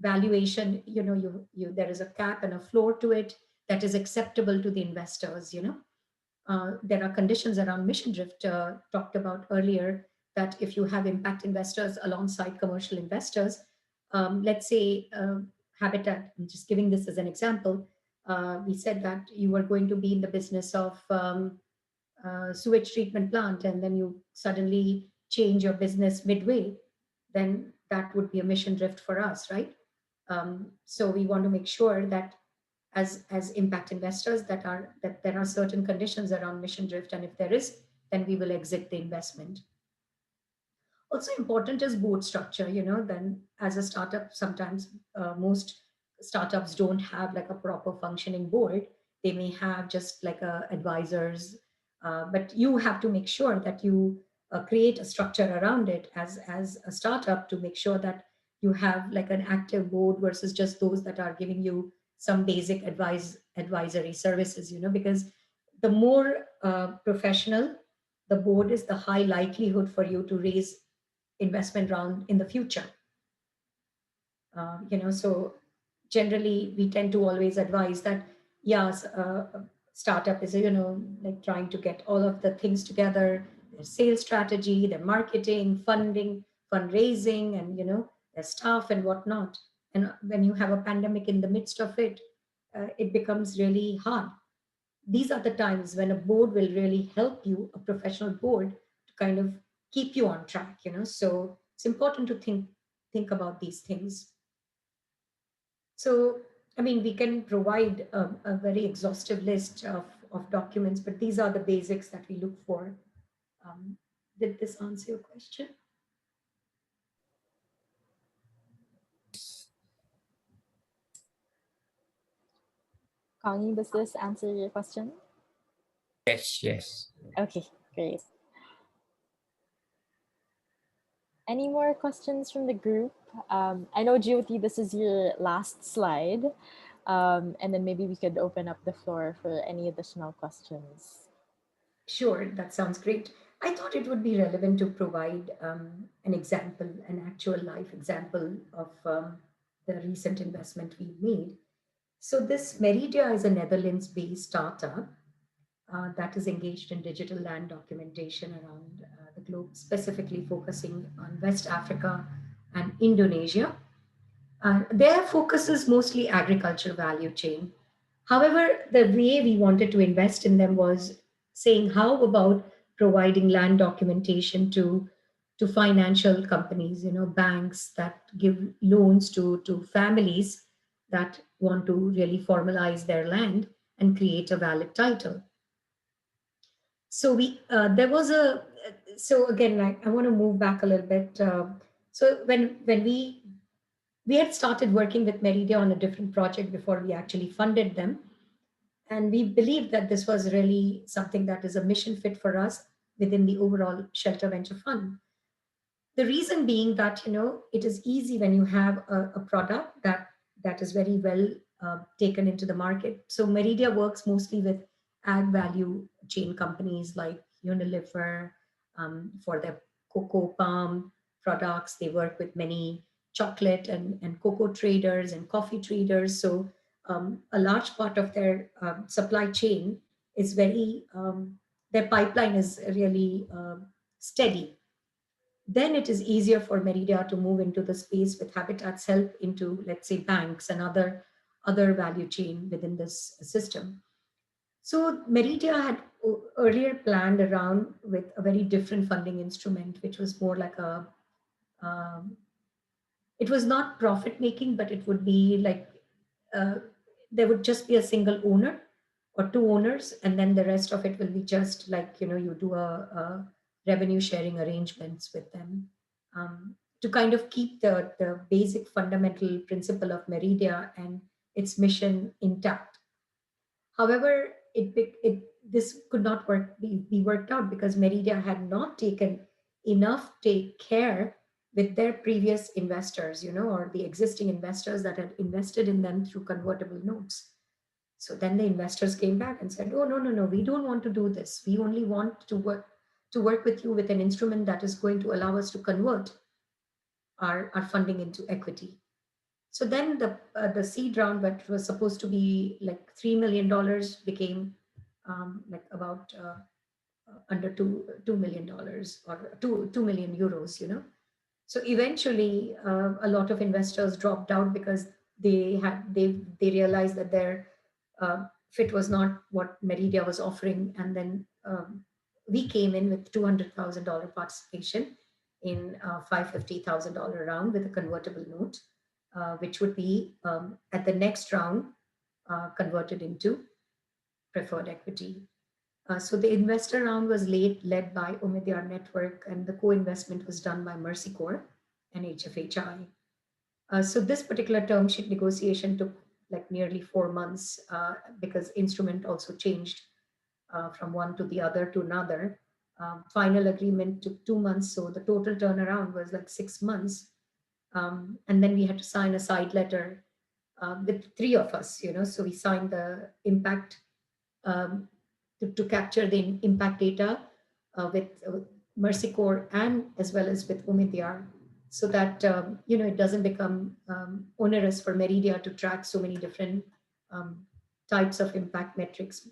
valuation, there is a cap and a floor to it that is acceptable to the investors. There are conditions around mission drift talked about earlier, that if you have impact investors alongside commercial investors, let's say Habitat, I'm just giving this as an example, we said that you were going to be in the business of sewage treatment plant, and then you suddenly change your business midway, then that would be a mission drift for us, right? So we want to make sure that as impact investors, that there are certain conditions around mission drift, and if there is, then we will exit the investment. Also important is board structure. Then as a startup, sometimes most startups don't have like a proper functioning board. They may have just like advisors, but you have to make sure that you create a structure around it as a startup, to make sure that you have like an active board versus just those that are giving you some basic advisory services, because the more professional the board is, the high likelihood for you to raise investment round in the future. So generally we tend to always advise that, yes, a startup is, like trying to get all of the things together, their sales strategy, their marketing, funding, fundraising, and, their staff and whatnot. And when you have a pandemic in the midst of it, it becomes really hard. These are the times when a board will really help you, a professional board, to kind of keep you on track. So it's important to think about these things. So I mean, we can provide a very exhaustive list of documents, but these are the basics that we look for. Did this answer your question? Connie, does this answer your question? Yes, yes. Okay, great. Any more questions from the group? I know, Jyoti, this is your last slide. And then maybe we could open up the floor for any additional questions. Sure, that sounds great. I thought it would be relevant to provide an example, an actual life example of the recent investment we made. So this Meridia is a Netherlands-based startup that is engaged in digital land documentation around the globe, specifically focusing on West Africa and Indonesia. Their focus is mostly agriculture value chain. However, the way we wanted to invest in them was saying, how about providing land documentation to financial companies, banks that give loans to families that want to really formalize their land and create a valid title. So there was so again, I want to move back a little bit. So when we had started working with Meridia on a different project before we actually funded them. And we believed that this was really something that is a mission fit for us within the overall ShelterVenture Fund. The reason being that, it is easy when you have a product that is very well taken into the market. So Meridia works mostly with ag value chain companies like Unilever for their cocoa palm products. They work with many chocolate and cocoa traders and coffee traders. So a large part of their supply chain is their pipeline is really steady. Then it is easier for Meridia to move into the space with Habitat's help into, let's say, banks and other value chain within this system. So Meridia had earlier planned around with a very different funding instrument, which was more like um, it was not profit making, but it would be like uh, there would just be a single owner or two owners, and then the rest of it will be just like, you do a revenue sharing arrangements with them, to kind of keep the basic fundamental principle of Meridia and its mission intact. However, this could not be worked out because Meridia had not taken enough take care with their previous investors, or the existing investors that had invested in them through convertible notes. So then the investors came back and said, "Oh, no, no, no, we don't want to do this. We only want to work with you with an instrument that is going to allow us to convert our funding into equity." So then the seed round, that was supposed to be like $3 million, became like about under $2 million or 2 million euros. So eventually, a lot of investors dropped out because they realized that their fit was not what Meridia was offering, and then we came in with $200,000 participation in a $550,000 round with a convertible note, which would be at the next round converted into preferred equity. So the investor round was led by Omidyar Network, and the co-investment was done by Mercy Corps and HFHI. So this particular term sheet negotiation took like nearly 4 months, because instrument also changed from one to the other to another. Final agreement took 2 months, so the total turnaround was like 6 months. And then we had to sign a side letter with three of us, so we signed the impact, um, to capture the impact data with Mercy Corps and as well as with Umidyar, so that it doesn't become onerous for Meridia to track so many different um, types of impact metrics.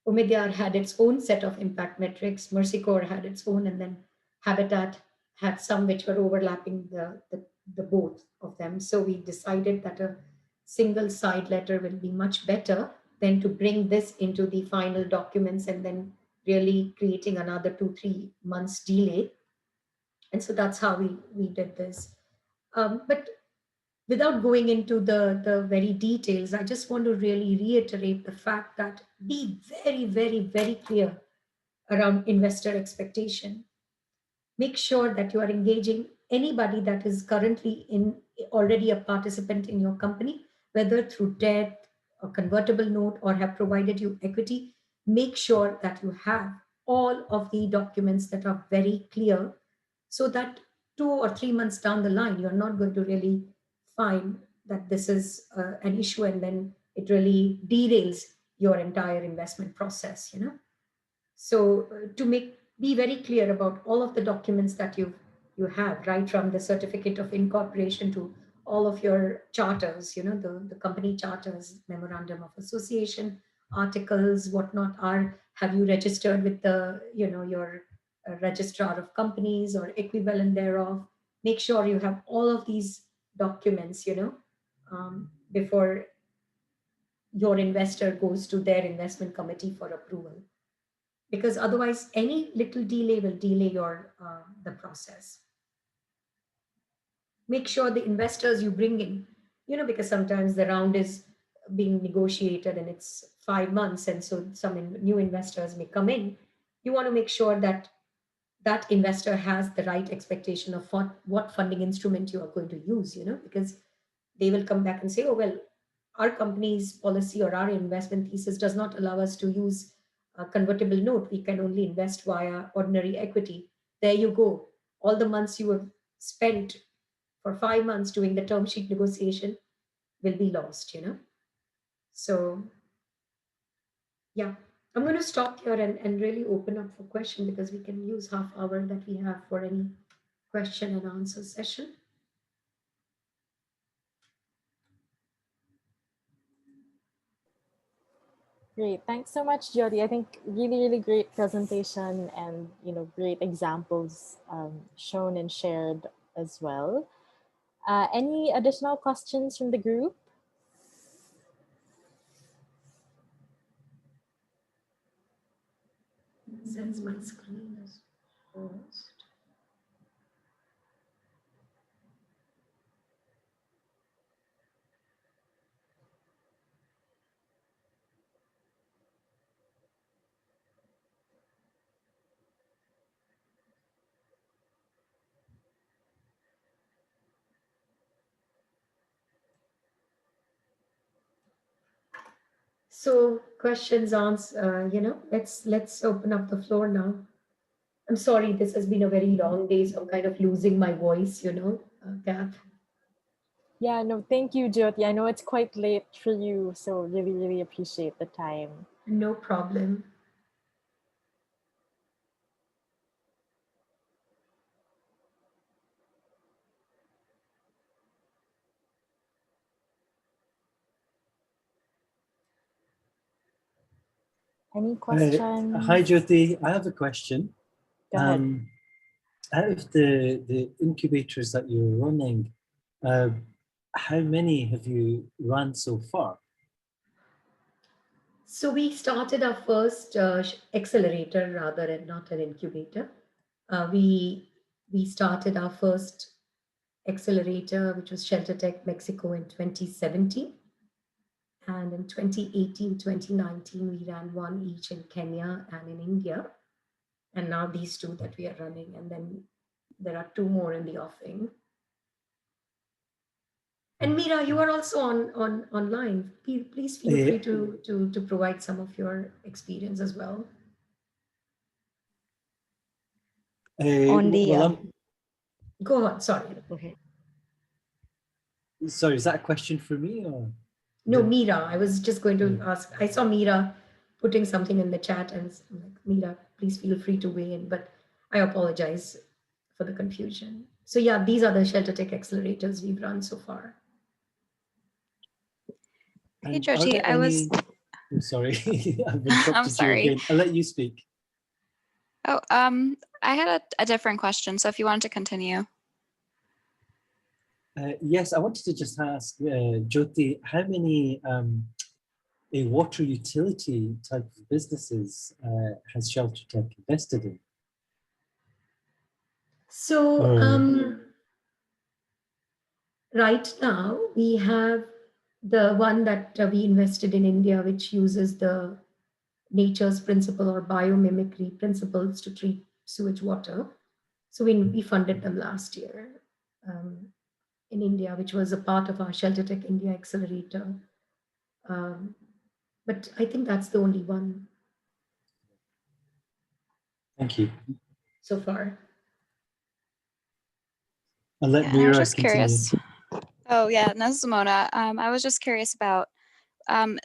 Omidyar had its own set of impact metrics, Mercy Corps had its own, and then Habitat had some which were overlapping the both of them. So we decided that a single side letter will be much better than to bring this into the final documents and then really creating another 2-3 months delay. And so that's how we did this. But without going into the very details, I just want to really reiterate the fact that be very, very, very clear around investor expectation. Make sure that you are engaging anybody that is currently in already a participant in your company, whether through debt or convertible note or have provided you equity. Make sure that you have all of the documents that are very clear, so that 2 or 3 months down the line, you're not going to really find that this is an issue, and then it really derails your entire investment process. So to be very clear about all of the documents that you have, right from the certificate of incorporation to all of your charters, the company charters, memorandum of association, articles, whatnot, have you registered with your registrar of companies or equivalent thereof. Make sure you have all of these documents, before your investor goes to their investment committee for approval, because otherwise any little delay will delay your the process. Make sure the investors you bring in, because sometimes the round is being negotiated and it's 5 months, and so some new investors may come in. You want to make sure that that investor has the right expectation of what funding instrument you are going to use, because they will come back and say, oh, well, our company's policy or our investment thesis does not allow us to use a convertible note. We can only invest via ordinary equity. There you go. All the months you have spent for 5 months doing the term sheet negotiation will be lost. So, yeah, I'm going to stop here and really open up for question, because we can use half hour that we have for any question and answer session. Great. Thanks so much, Jyoti. I think really, really great presentation and, great examples shown and shared as well. Any additional questions from the group? Since my screen is closed. So questions, answers, let's open up the floor now. I'm sorry, this has been a very long day, so I'm kind of losing my voice, Kath. Yeah, no, thank you, Jyoti. I know it's quite late for you, so really, really appreciate the time. No problem. Any questions? Hi, Jyoti. I have a question. Go ahead. Out of the incubators that you're running, how many have you run so far? So we started our first accelerator rather, and not an incubator. We started our first accelerator, which was ShelterTech Mexico, in 2017. And in 2018, 2019, we ran one each in Kenya and in India. And now these two that we are running. And then there are two more in the offing. And Meera, you are also on online. Please feel free to provide some of your experience as well. On the Go on. Sorry. okay. Sorry, is that a question for me or? No, Meera. I was just going to ask. I saw Meera putting something in the chat, and I'm like, Meera, please feel free to weigh in. But I apologize for the confusion. So yeah, these are the ShelterTech accelerators we've run so far. Hey, Jyoti, I'm sorry, I've interrupted you again. I'll let you speak. Oh, I had a different question. So if you wanted to continue. Yes, I wanted to just ask Jyoti, how many a water utility type of businesses has ShelterTech invested in? So right now we have the one that we invested in India, which uses the nature's principle or biomimicry principles to treat sewage water. So we funded them last year in India, which was a part of our ShelterTech India Accelerator. But I think that's the only one. Thank you. So far. I'll let Meera I was just continue. curious. Oh yeah, no, this is Mona. I was just curious about,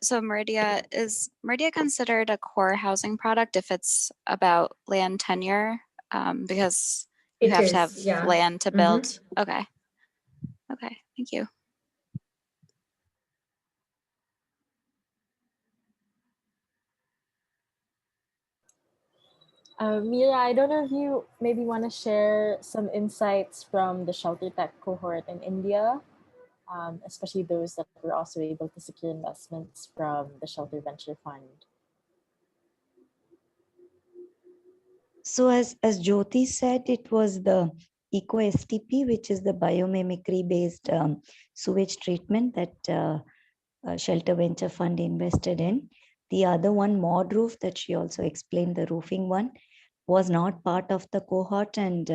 so Meridia, is Meridia considered a core housing product if it's about land tenure? Because you have to have land to build. Okay. Okay, thank you. Meera, I don't know if you maybe want to share some insights from the ShelterTech cohort in India, especially those that were also able to secure investments from the ShelterVenture fund. So as Jyoti said, it was the Eco STP, which is the biomimicry based sewage treatment that ShelterVenture fund invested in. The other one, Mod Roof, that she also explained, the roofing one, was not part of the cohort. And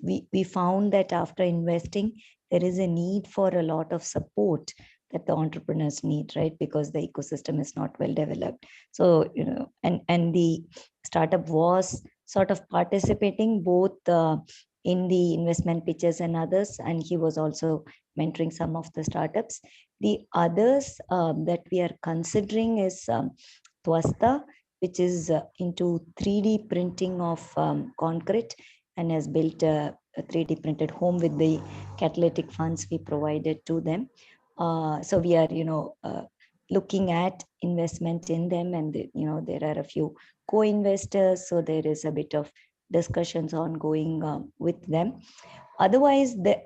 we found that after investing, there is a need for a lot of support that the entrepreneurs need, right? Because the ecosystem is not well developed. So, and the startup was sort of participating both in the investment pitches and others, and he was also mentoring some of the startups. The others that we are considering is Twasta, which is into 3D printing of concrete and has built a 3D printed home with the catalytic funds we provided to them. So we are, looking at investment in them, and there are a few co-investors, so there is a bit of discussions ongoing with them. Otherwise, there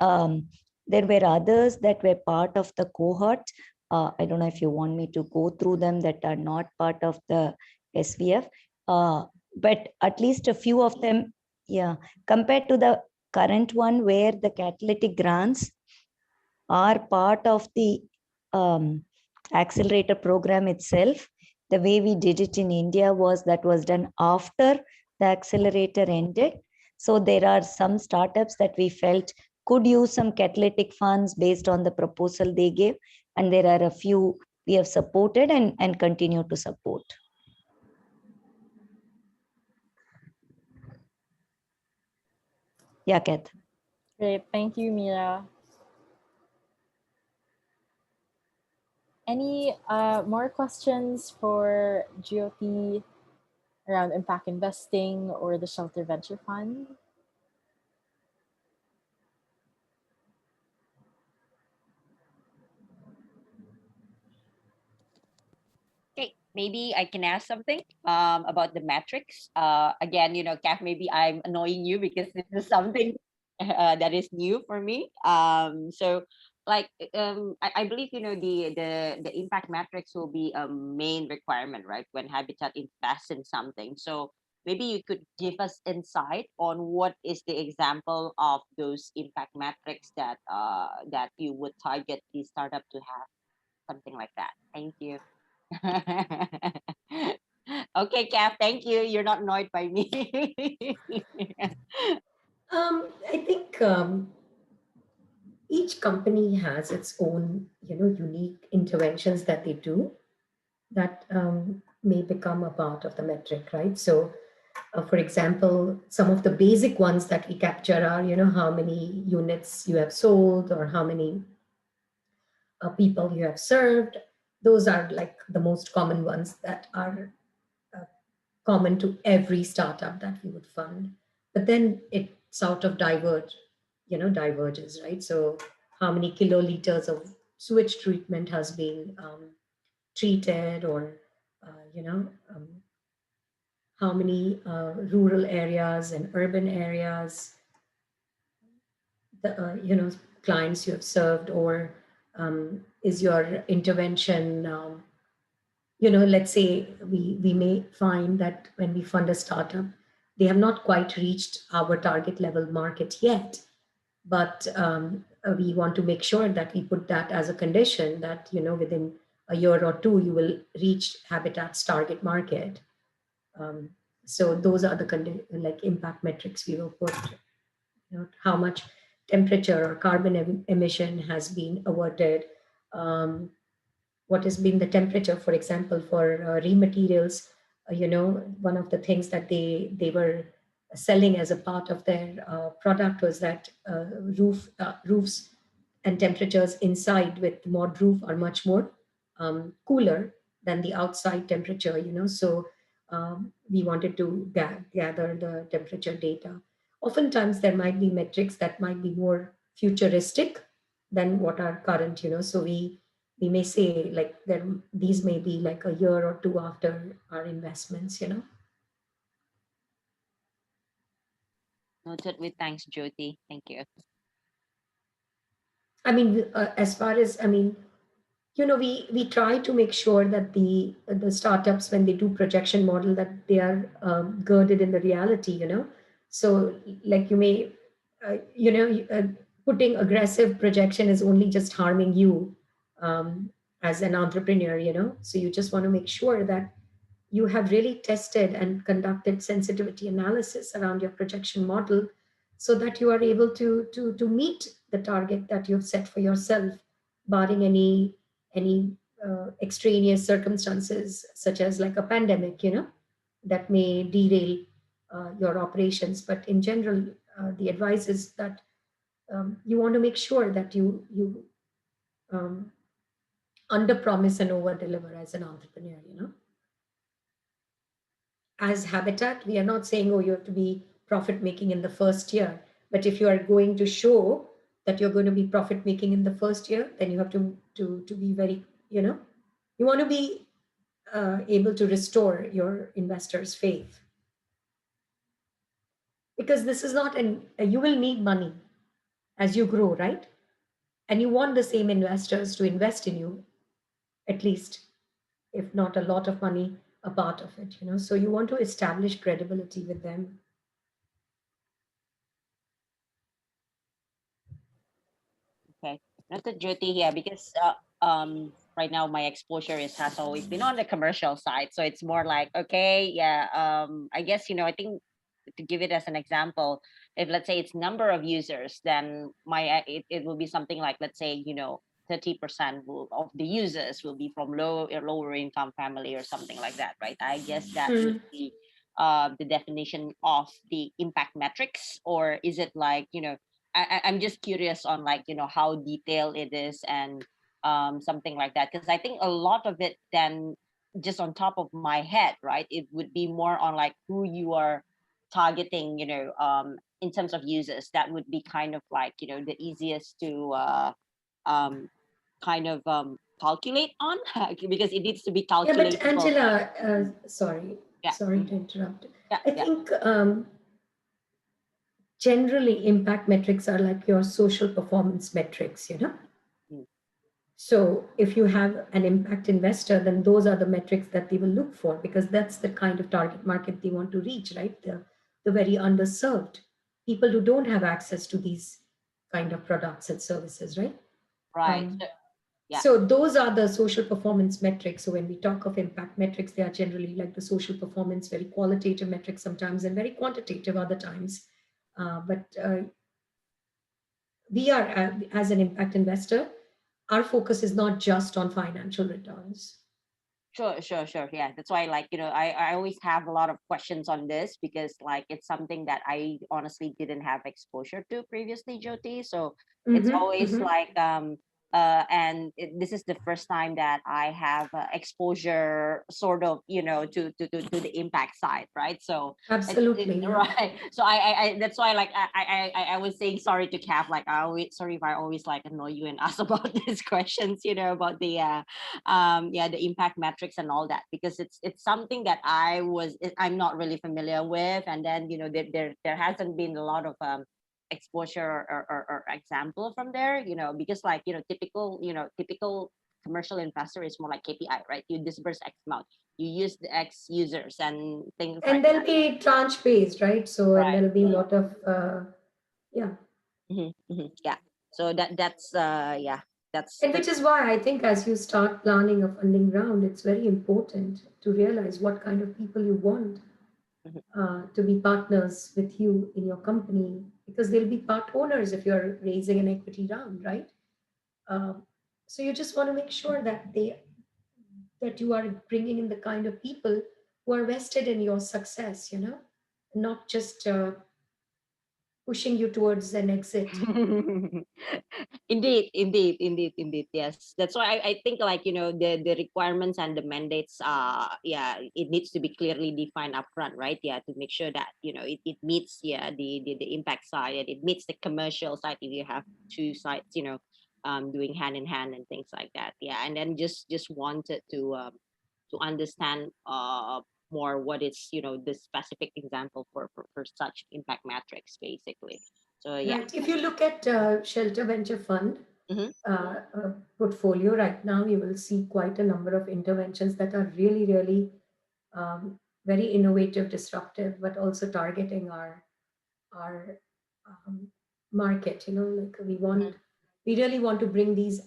were others that were part of the cohort. I don't know if you want me to go through them that are not part of the SVF, but at least a few of them, yeah, compared to the current one where the catalytic grants are part of the accelerator program itself. The way we did it in India was done after the accelerator ended. So there are some startups that we felt could use some catalytic funds based on the proposal they gave. And there are a few we have supported and continue to support. Yeah, Kath. Great. Thank you, Mira. Any more questions for GOT around impact investing or the Shelter Venture Fund? Okay, maybe I can ask something about the metrics. Again, Kath, maybe I'm annoying you because this is something that is new for me. So like I believe the impact metrics will be a main requirement, right? When Habitat invests in something. So maybe you could give us insight on what is the example of those impact metrics that you would target the startup to have, something like that. Thank you. Okay, Kath, thank you. You're not annoyed by me. I think each company has its own, unique interventions that they do that may become a part of the metric, right? So, for example, some of the basic ones that we capture are, how many units you have sold or how many people you have served. Those are like the most common ones that are common to every startup that we would fund. But then it sort of diverges, right? So how many kiloliters of sewage treatment has been treated, or how many rural areas and urban areas the clients you have served, or is your intervention let's say we may find that when we fund a startup, they have not quite reached our target level market yet, but we want to make sure that we put that as a condition that within a year or two you will reach Habitat's target market. So those are the like impact metrics we will put. How much temperature or carbon emission has been averted, what has been the temperature, for example, for rematerials. One of the things that they were selling as a part of their product was that roofs and temperatures inside with mod roof are much more cooler than the outside temperature. So we wanted to gather the temperature data. Oftentimes there might be metrics that might be more futuristic than what are current. So we may say like that these may be like a year or two after our investments. Noted with thanks, Jyoti. Thank you. I mean, as far as we try to make sure that the startups, when they do projection model, that they are girded in the reality. So like you may putting aggressive projection is only just harming you as an entrepreneur. So you just want to make sure that you have really tested and conducted sensitivity analysis around your projection model, so that you are able to meet the target that you've set for yourself, barring any extraneous circumstances such as like a pandemic, that may derail your operations. But in general, the advice is that you want to make sure that you under promise and over deliver as an entrepreneur. As Habitat, we are not saying, oh, you have to be profit making in the first year. But if you are going to show that you're going to be profit making in the first year, then you have to be very, You want to be able to restore your investors' faith, because this is not you will need money as you grow, right? And you want the same investors to invest in you, at least, if not a lot of money, a part of it, so you want to establish credibility with them. Okay, noted, Jyoti. Yeah, because right now my exposure has always been on the commercial side, so it's more like, okay, yeah, I guess, I think, to give it as an example, if let's say it's number of users, then it will be something like, let's say, 30% of the users will be from lower income family or something like that, right? I guess that would be the definition of the impact metrics. Or is it like, I'm just curious on, like, how detailed it is, and something like that, because I think a lot of it, then, just on top of my head, right, it would be more on like who you are targeting, in terms of users. That would be kind of like, the easiest to um, kind of calculate on, because it needs to be Yeah, but calculatable. Angela, Mm. Yeah. sorry to interrupt. Yeah. I Yeah. think generally impact metrics are like your social performance metrics. Mm. So if you have an impact investor, then those are the metrics that they will look for, because that's the kind of target market they want to reach, right? The very underserved people who don't have access to these kind of products and services, right? Right. Yeah. So those are the social performance metrics. So when we talk of impact metrics, they are generally like the social performance, very qualitative metrics sometimes, and very quantitative other times. But we are, as an impact investor, our focus is not just on financial returns. Sure. Yeah, that's why, like, I always have a lot of questions on this, because, like, it's something that I honestly didn't have exposure to previously, Jyoti. So it's always like, and this is the first time that I have exposure, sort of, to the impact side, right? So Absolutely, yeah. right. So I that's why, like, I was saying sorry to Kath, like, I always, sorry if I always, like, annoy you and ask about these questions, about the the impact metrics and all that, because it's something that I'm not really familiar with. And then, there hasn't been a lot of exposure, or example from there, because, like, typical commercial investor is more like KPI, right? You disperse X amount, you use the X users and things And like they'll that. be tranche based, right? So, and Right. there'll be a lot of, yeah. Yeah. So that's yeah, And which is why I think as you start planning a funding round, it's very important to realize what kind of people you want to be partners with you in your company, because they'll be part owners if you're raising an equity round, right? So you just want to make sure that you are bringing in the kind of people who are vested in your success, not just pushing you towards an exit. Indeed. Yes, that's why I think, like, the requirements and the mandates, yeah, it needs to be clearly defined upfront, right? Yeah, to make sure that, it meets, yeah, the impact side, and it meets the commercial side, if you have two sides, doing hand in hand and things like that. Yeah. And then just wanted to understand more what is, the specific example for such impact metrics, basically. So yeah. Right. If you look at Shelter Venture Fund Mm-hmm. portfolio right now, you will see quite a number of interventions that are really, really very innovative, disruptive, but also targeting our market. Like we really want to bring these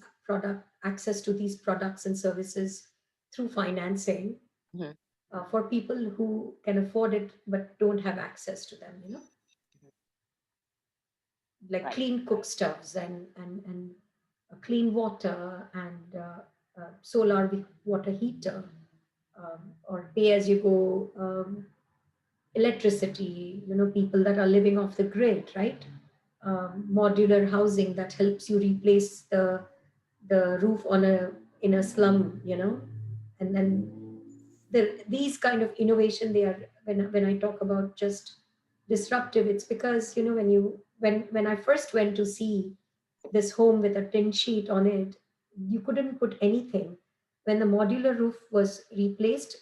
access to these products and services through financing Mm-hmm. for people who can afford it but don't have access to them. Like Right. clean cook stoves and clean water and solar water heater, or pay as you go electricity, people that are living off the grid, right? Modular housing that helps you replace the roof in a slum, and then these kind of innovation, they are, when I talk about just disruptive, it's because when I first went to see this home with a tin sheet on it, you couldn't put anything. when the modular roof was replaced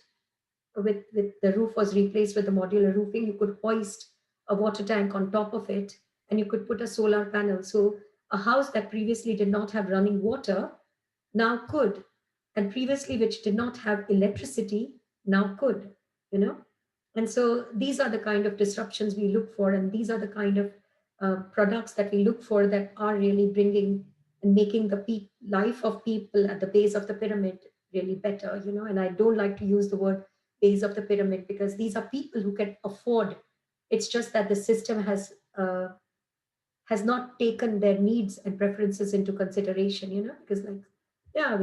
with the roof was replaced with the modular roofing, you could hoist a water tank on top of it, and you could put a solar panel. So a house that previously did not have running water now could, and previously which did not have electricity now could, you know. And so these are the kind of disruptions we look for, and these are the kind of products that we look for that are really bringing and making the life of people at the base of the pyramid really better, you know. And I don't like to use the word base of the pyramid because these are people who can afford. It's just that the system has not taken their needs and preferences into consideration, you know, because like, yeah,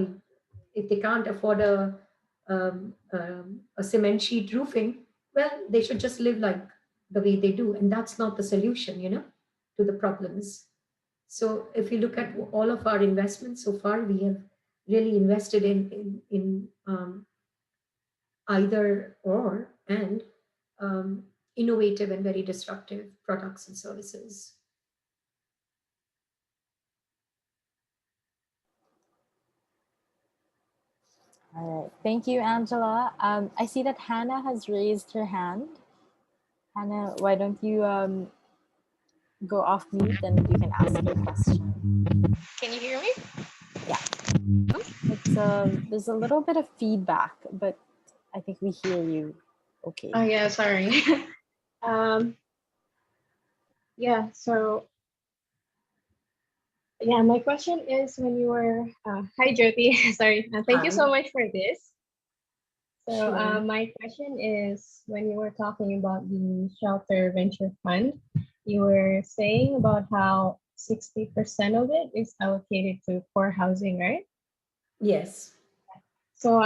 if they can't afford a cement sheet roofing, well, they should just live like the way they do, and that's not the solution, you know, to the problems. So if you look at all of our investments so far, we have really invested in either or and innovative and very disruptive products and services. All right. Thank you, Angela. I see that Hannah has raised her hand. Hannah, why don't you go off mute and you can ask your question. Can you hear me? Yeah. It's there's a little bit of feedback, but I think we hear you okay. Oh yeah, sorry. Yeah, so yeah, my question is when you were hi Jyoti, sorry. Thank you so Hi. much for this. So Sure. my question is when you were talking about the Shelter Venture Fund, you were saying about how 60% of it is allocated to core housing, right? Yes. So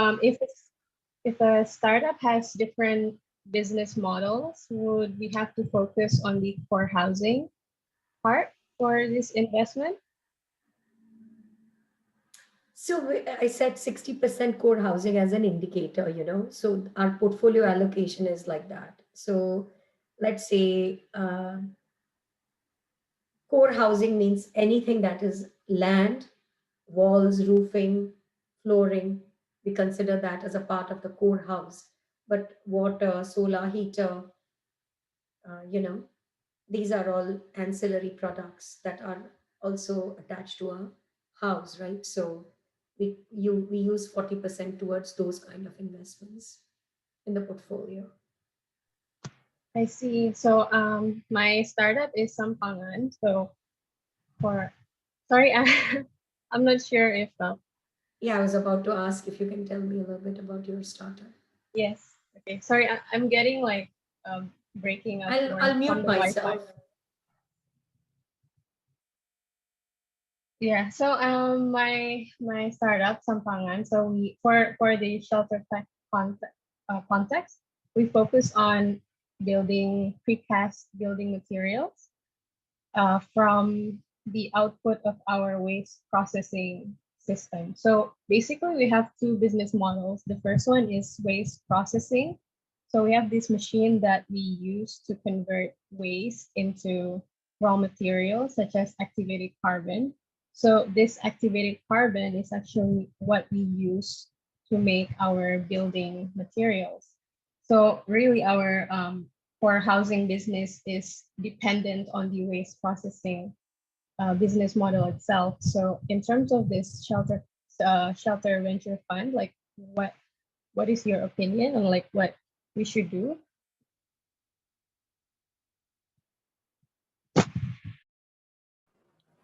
if a startup has different business models, would we have to focus on the core housing part for this investment? So I said 60% core housing as an indicator, you know. So our portfolio allocation is like that. So let's say core housing means anything that is land, walls, roofing, flooring. We consider that as a part of the core house. But water, solar heater, you know, these are all ancillary products that are also attached to a house, right? So we use 40% towards those kind of investments in the portfolio. I see. So my startup is Sampangan. So for sorry, I'm not sure if Yeah, I was about to ask if you can tell me a little bit about your startup. yes. Okay. Sorry, I'm getting like breaking up I'll from mute the Wi-Fi. myself. Yeah. So my startup Sampangan. So we for the ShelterTech context, we focus on building precast building materials from the output of our waste processing system. So basically, we have two business models. The first one is waste processing. So we have this machine that we use to convert waste into raw materials such as activated carbon. So this activated carbon is actually what we use to make our building materials. So really our for housing business is dependent on the waste processing business model itself. So in terms of this shelter venture fund, like what is your opinion on like what we should do?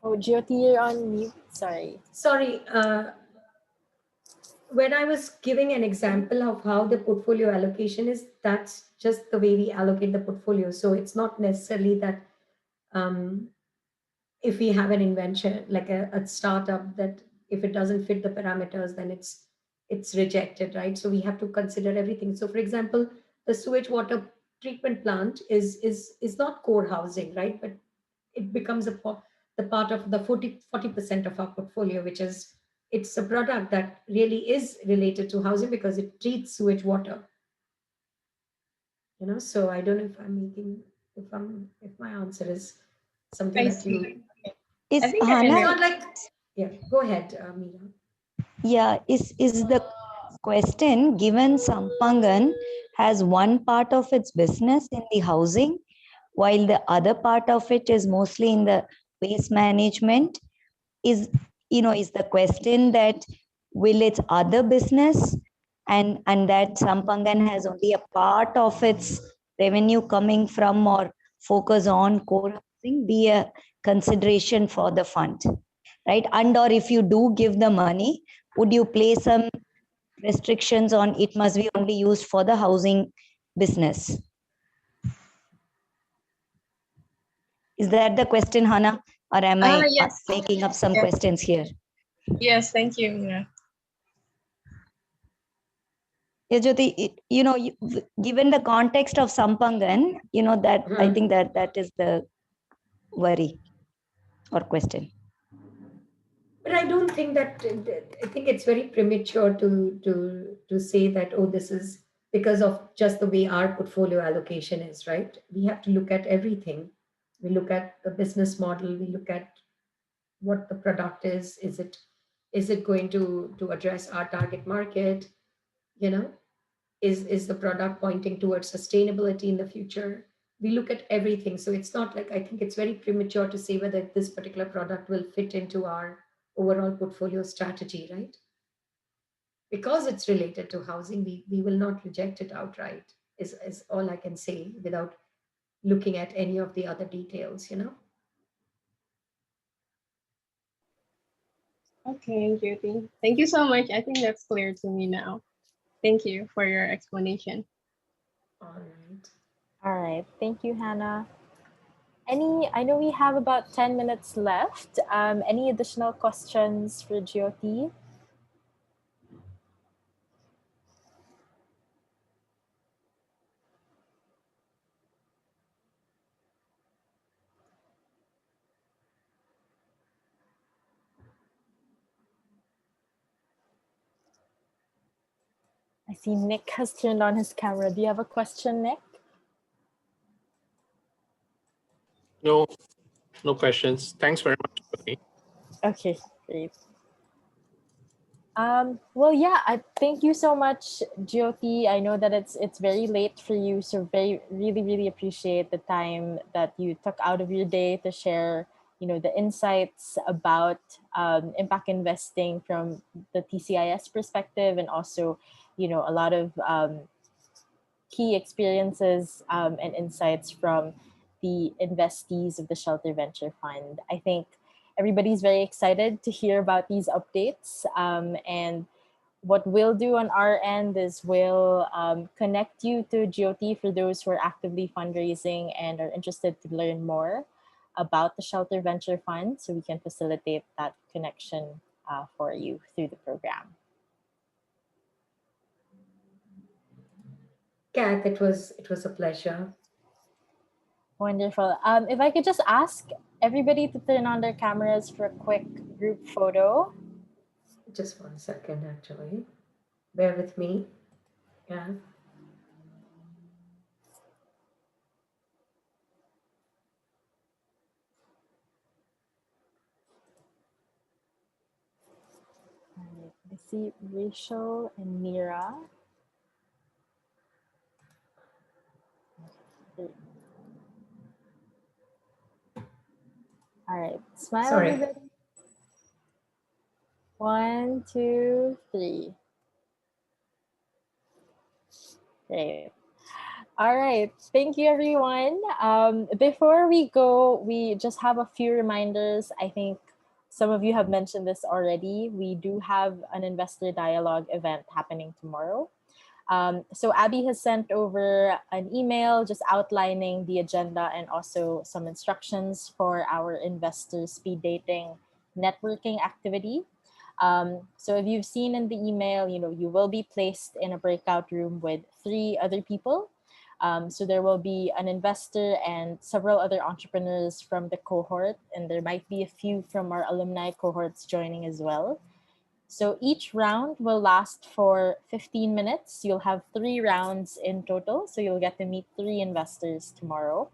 Oh, Jyoti, you're on mute. Sorry. Sorry, when I was giving an example of how the portfolio allocation is, that's just the way we allocate the portfolio. So it's not necessarily that if we have an invention like a startup that if it doesn't fit the parameters, then it's rejected, right? So we have to consider everything. So for example, the sewage water treatment plant is not core housing, right? But it becomes the part of the 40% of our portfolio, which is it's a product that really is related to housing because it treats sewage water, you know. So I don't know if I'm making if my answer is something I that you see. I Is think I it's Hannah, not like yeah, go ahead, Meera. yeah, is the question, given Sampangan has one part of its business in the housing, while the other part of it is mostly in the waste management, is the question that will its other business and that Sampangan has only a part of its revenue coming from or focus on core housing be a consideration for the fund, right? And or if you do give the money, would you place some restrictions on it must be only used for the housing business? Is that the question, Hannah? Or am I Yes. making up some Yes. questions here? Yes, thank you, Meera. Yeah, Jyoti, given the context of Sampangan, that I think that is the worry or question. But I don't think that, I think it's very premature to say that, oh, this is because of just the way our portfolio allocation is, right? We have to look at everything. We look at the business model, we look at what the product is. Is it going to address our target market? You know, is the product pointing towards sustainability in the future? We look at everything. So it's not like, I think it's very premature to say whether this particular product will fit into our overall portfolio strategy, right? Because it's related to housing, we will not reject it outright, is all I can say without looking at any of the other details, Okay, Jyoti. Thank you so much. I think that's clear to me now. Thank you for your explanation. All right. All right. Thank you, Hannah. I know we have about 10 minutes left. Any additional questions for Jyoti? I see Nick has turned on his camera. Do you have a question, Nick? No, no questions. Thanks very much, Jyoti. Okay, great. Well, yeah, I thank you so much, Jyoti. I know that it's very late for you, so really appreciate the time that you took out of your day to share, the insights about impact investing from the TCIS perspective, and also, a lot of key experiences and insights from the investees of the Shelter Venture Fund. I think everybody's very excited to hear about these updates. And what we'll do on our end is we'll connect you to Jyoti for those who are actively fundraising and are interested to learn more about the Shelter Venture Fund, so we can facilitate that connection for you through the program. Kath, it was a pleasure. Wonderful. If I could just ask everybody to turn on their cameras for a quick group photo. Just 1 second, actually. Bear with me. Yeah. I see Rachel and Mira. All right, smile, Sorry. everybody. 1, 2, 3. Great. All right, thank you, everyone. Before we go, we just have a few reminders. I think some of you have mentioned this already. We do have an investor dialogue event happening tomorrow. So Abby has sent over an email just outlining the agenda and also some instructions for our investor speed dating networking activity. So if you've seen in the email, you will be placed in a breakout room with 3 other people. So there will be an investor and several other entrepreneurs from the cohort, and there might be a few from our alumni cohorts joining as well. So each round will last for 15 minutes. You'll have 3 rounds in total. So you'll get to meet 3 investors tomorrow.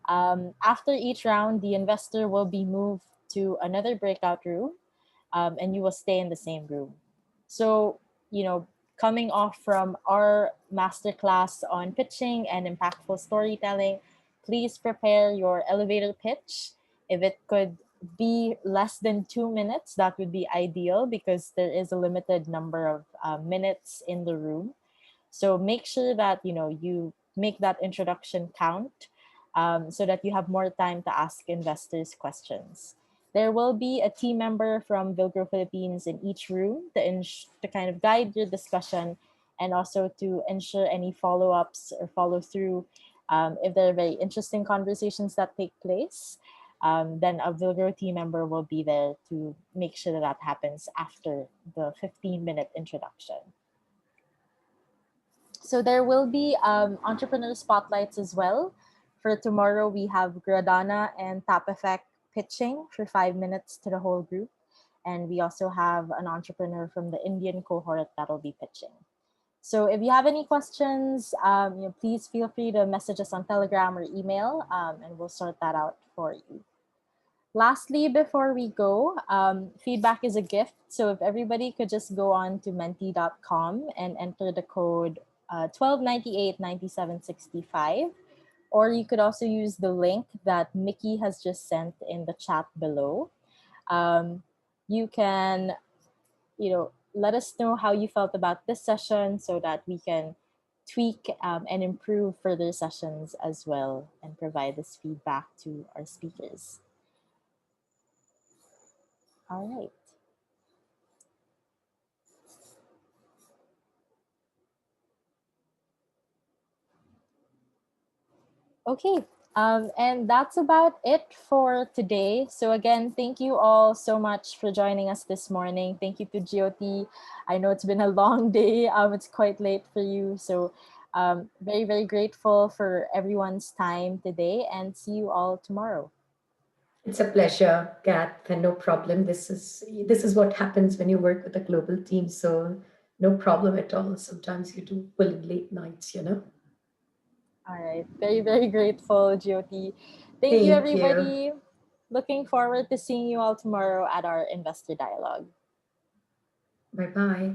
After each round, the investor will be moved to another breakout room, and you will stay in the same room. So, coming off from our masterclass on pitching and impactful storytelling, please prepare your elevator pitch. If it could be less than 2 minutes, that would be ideal because there is a limited number of minutes in the room. So make sure that you make that introduction count, so that you have more time to ask investors questions. There will be a team member from Vilgro Philippines in each room to kind of guide your discussion and also to ensure any follow-ups or follow-through. If there are very interesting conversations that take place, then a Vilgro team member will be there to make sure that happens after the 15-minute introduction. So there will be entrepreneur spotlights as well. For tomorrow, we have Gradana and Tap Effect pitching for 5 minutes to the whole group. And we also have an entrepreneur from the Indian cohort that'll be pitching. So if you have any questions, please feel free to message us on Telegram or email, and we'll sort that out for you. Lastly, before we go, feedback is a gift. So if everybody could just go on to menti.com and enter the code 1298-9765, or you could also use the link that Mickey has just sent in the chat below. You can, let us know how you felt about this session so that we can tweak and improve further sessions as well and provide this feedback to our speakers. All right. Okay, and that's about it for today. So again, thank you all so much for joining us this morning. Thank you to Jyoti. I know it's been a long day. It's quite late for you. So very, very grateful for everyone's time today, and see you all tomorrow. It's a pleasure, Kat, and no problem. This is what happens when you work with a global team. So no problem at all. Sometimes you do pull in late nights, All right. Very, very grateful, Jyoti. Thank you, everybody. Looking forward to seeing you all tomorrow at our Investor Dialogue. Bye-bye.